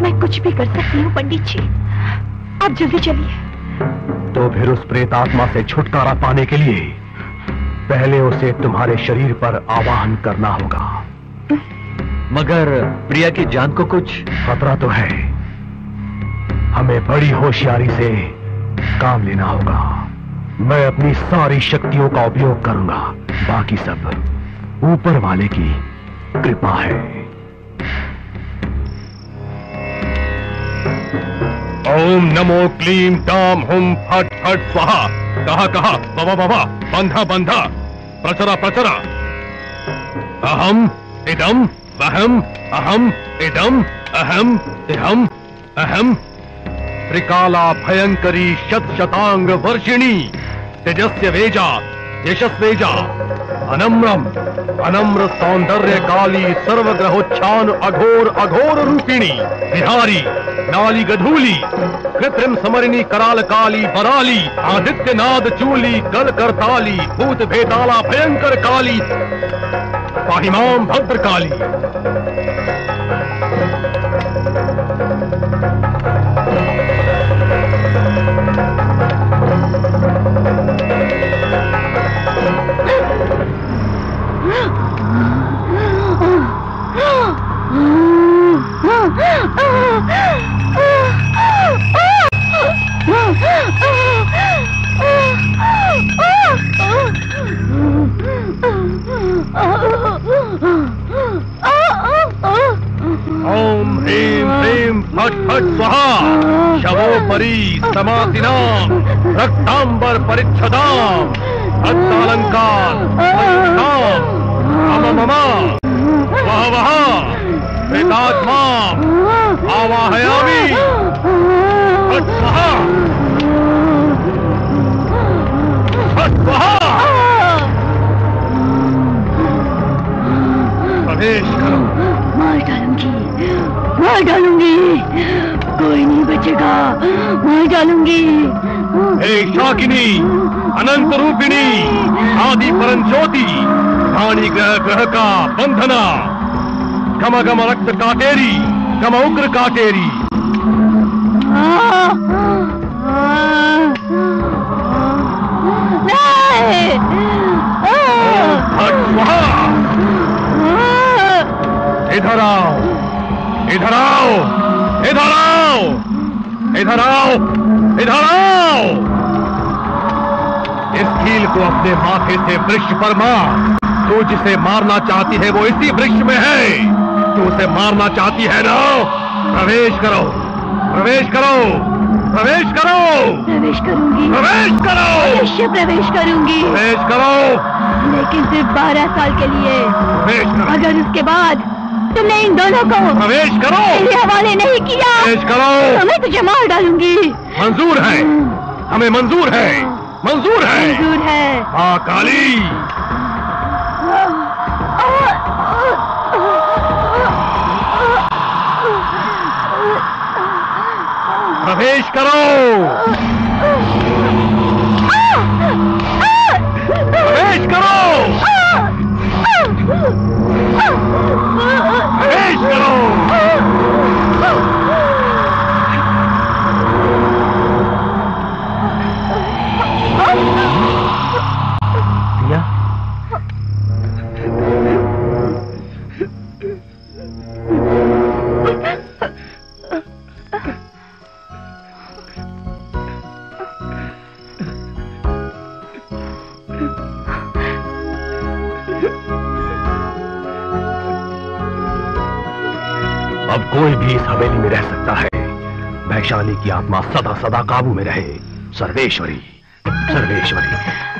मैं कुछ भी कर सकती हूँ पंडित जी, आप जल्दी चलिए। तो फिर उस प्रेत आत्मा से छुटकारा पाने के लिए पहले उसे तुम्हारे शरीर पर आवाहन करना होगा। मगर प्रिया की जान को कुछ खतरा तो है, हमें बड़ी होशियारी से काम लेना होगा। मैं अपनी सारी शक्तियों का उपयोग करूंगा, बाकी सब ऊपर वाले की कृपा है। ओम नमो क्लीम टाम हुम फट फट स्वाहा। कहा कहा बाबा बाबा, बंधा बंधा, प्रचरा प्रचरा। अहम इदम वहम, अहम इदम अहम इहम अहम। त्रिकाला भयंकरी शत शतांग वर्षिणी, तेजस्य वेजा यशस्वेजा, अनम्रम अनम्र सौंदर्य काली, सर्वग्रहोच्छान अघोर अघोर रूपिणी, विहारी नाली गधूली, कृत्रिम समरिणी कराल काली बराली, आदित्य नाद चूली गल करताली, भूत भेताला भयंकर काली, पाहिमाम भद्र काली। ओम ह्रीं ह्रीं फट फट स्वाहा। शवोपरि समाधिनाम रक्तांबर परिच्छदाम, भक्तालंकार मम मम वह वह प्रेतात्मा आवाहयामि। फट स्वाहा फट स्वाहा। प्रवेश करो। मार डालूंगी, कोई नहीं बचेगा, मार डालूंगी। हे शाकिनी, अनंत रूपिणी, आदि परम ज्योति, प्राणी ग्रह ग्रह का बंधना, गम गम रक्त काटेरी, गम उग्र काटेरी, इधर आओ, इधर आओ, इधर आओ, इधर आओ, इधर आओ। इस कील को अपने माथे से वृक्ष पर मार। तू जिसे मारना चाहती है वो इसी वृक्ष में है। तू उसे मारना चाहती है ना? प्रवेश करो, प्रवेश करो, प्रवेश करो। प्रवेश करूंगी। प्रवेश करो। अवश्य प्रवेश करूंगी। प्रवेश करो। लेकिन सिर्फ 12 साल के लिए। प्रवेश करो। अगर उसके बाद तुमने इन दोनों को प्रवेश करो। मेरे हवाले नहीं किया, प्रवेश करो। तो मैं तुझे मार डालूंगी। मंजूर है, हमें मंजूर है, मंजूर है, मंजूर है। हाँ काली। प्रवेश करो। प्रवेश करो। प्रवेश करो। दिया, अब कोई भी इस हवेली में रह सकता है। वैशाली की आत्मा सदा सदा काबू में रहे। सर्वेश्वरी, सर्वेश्वरी।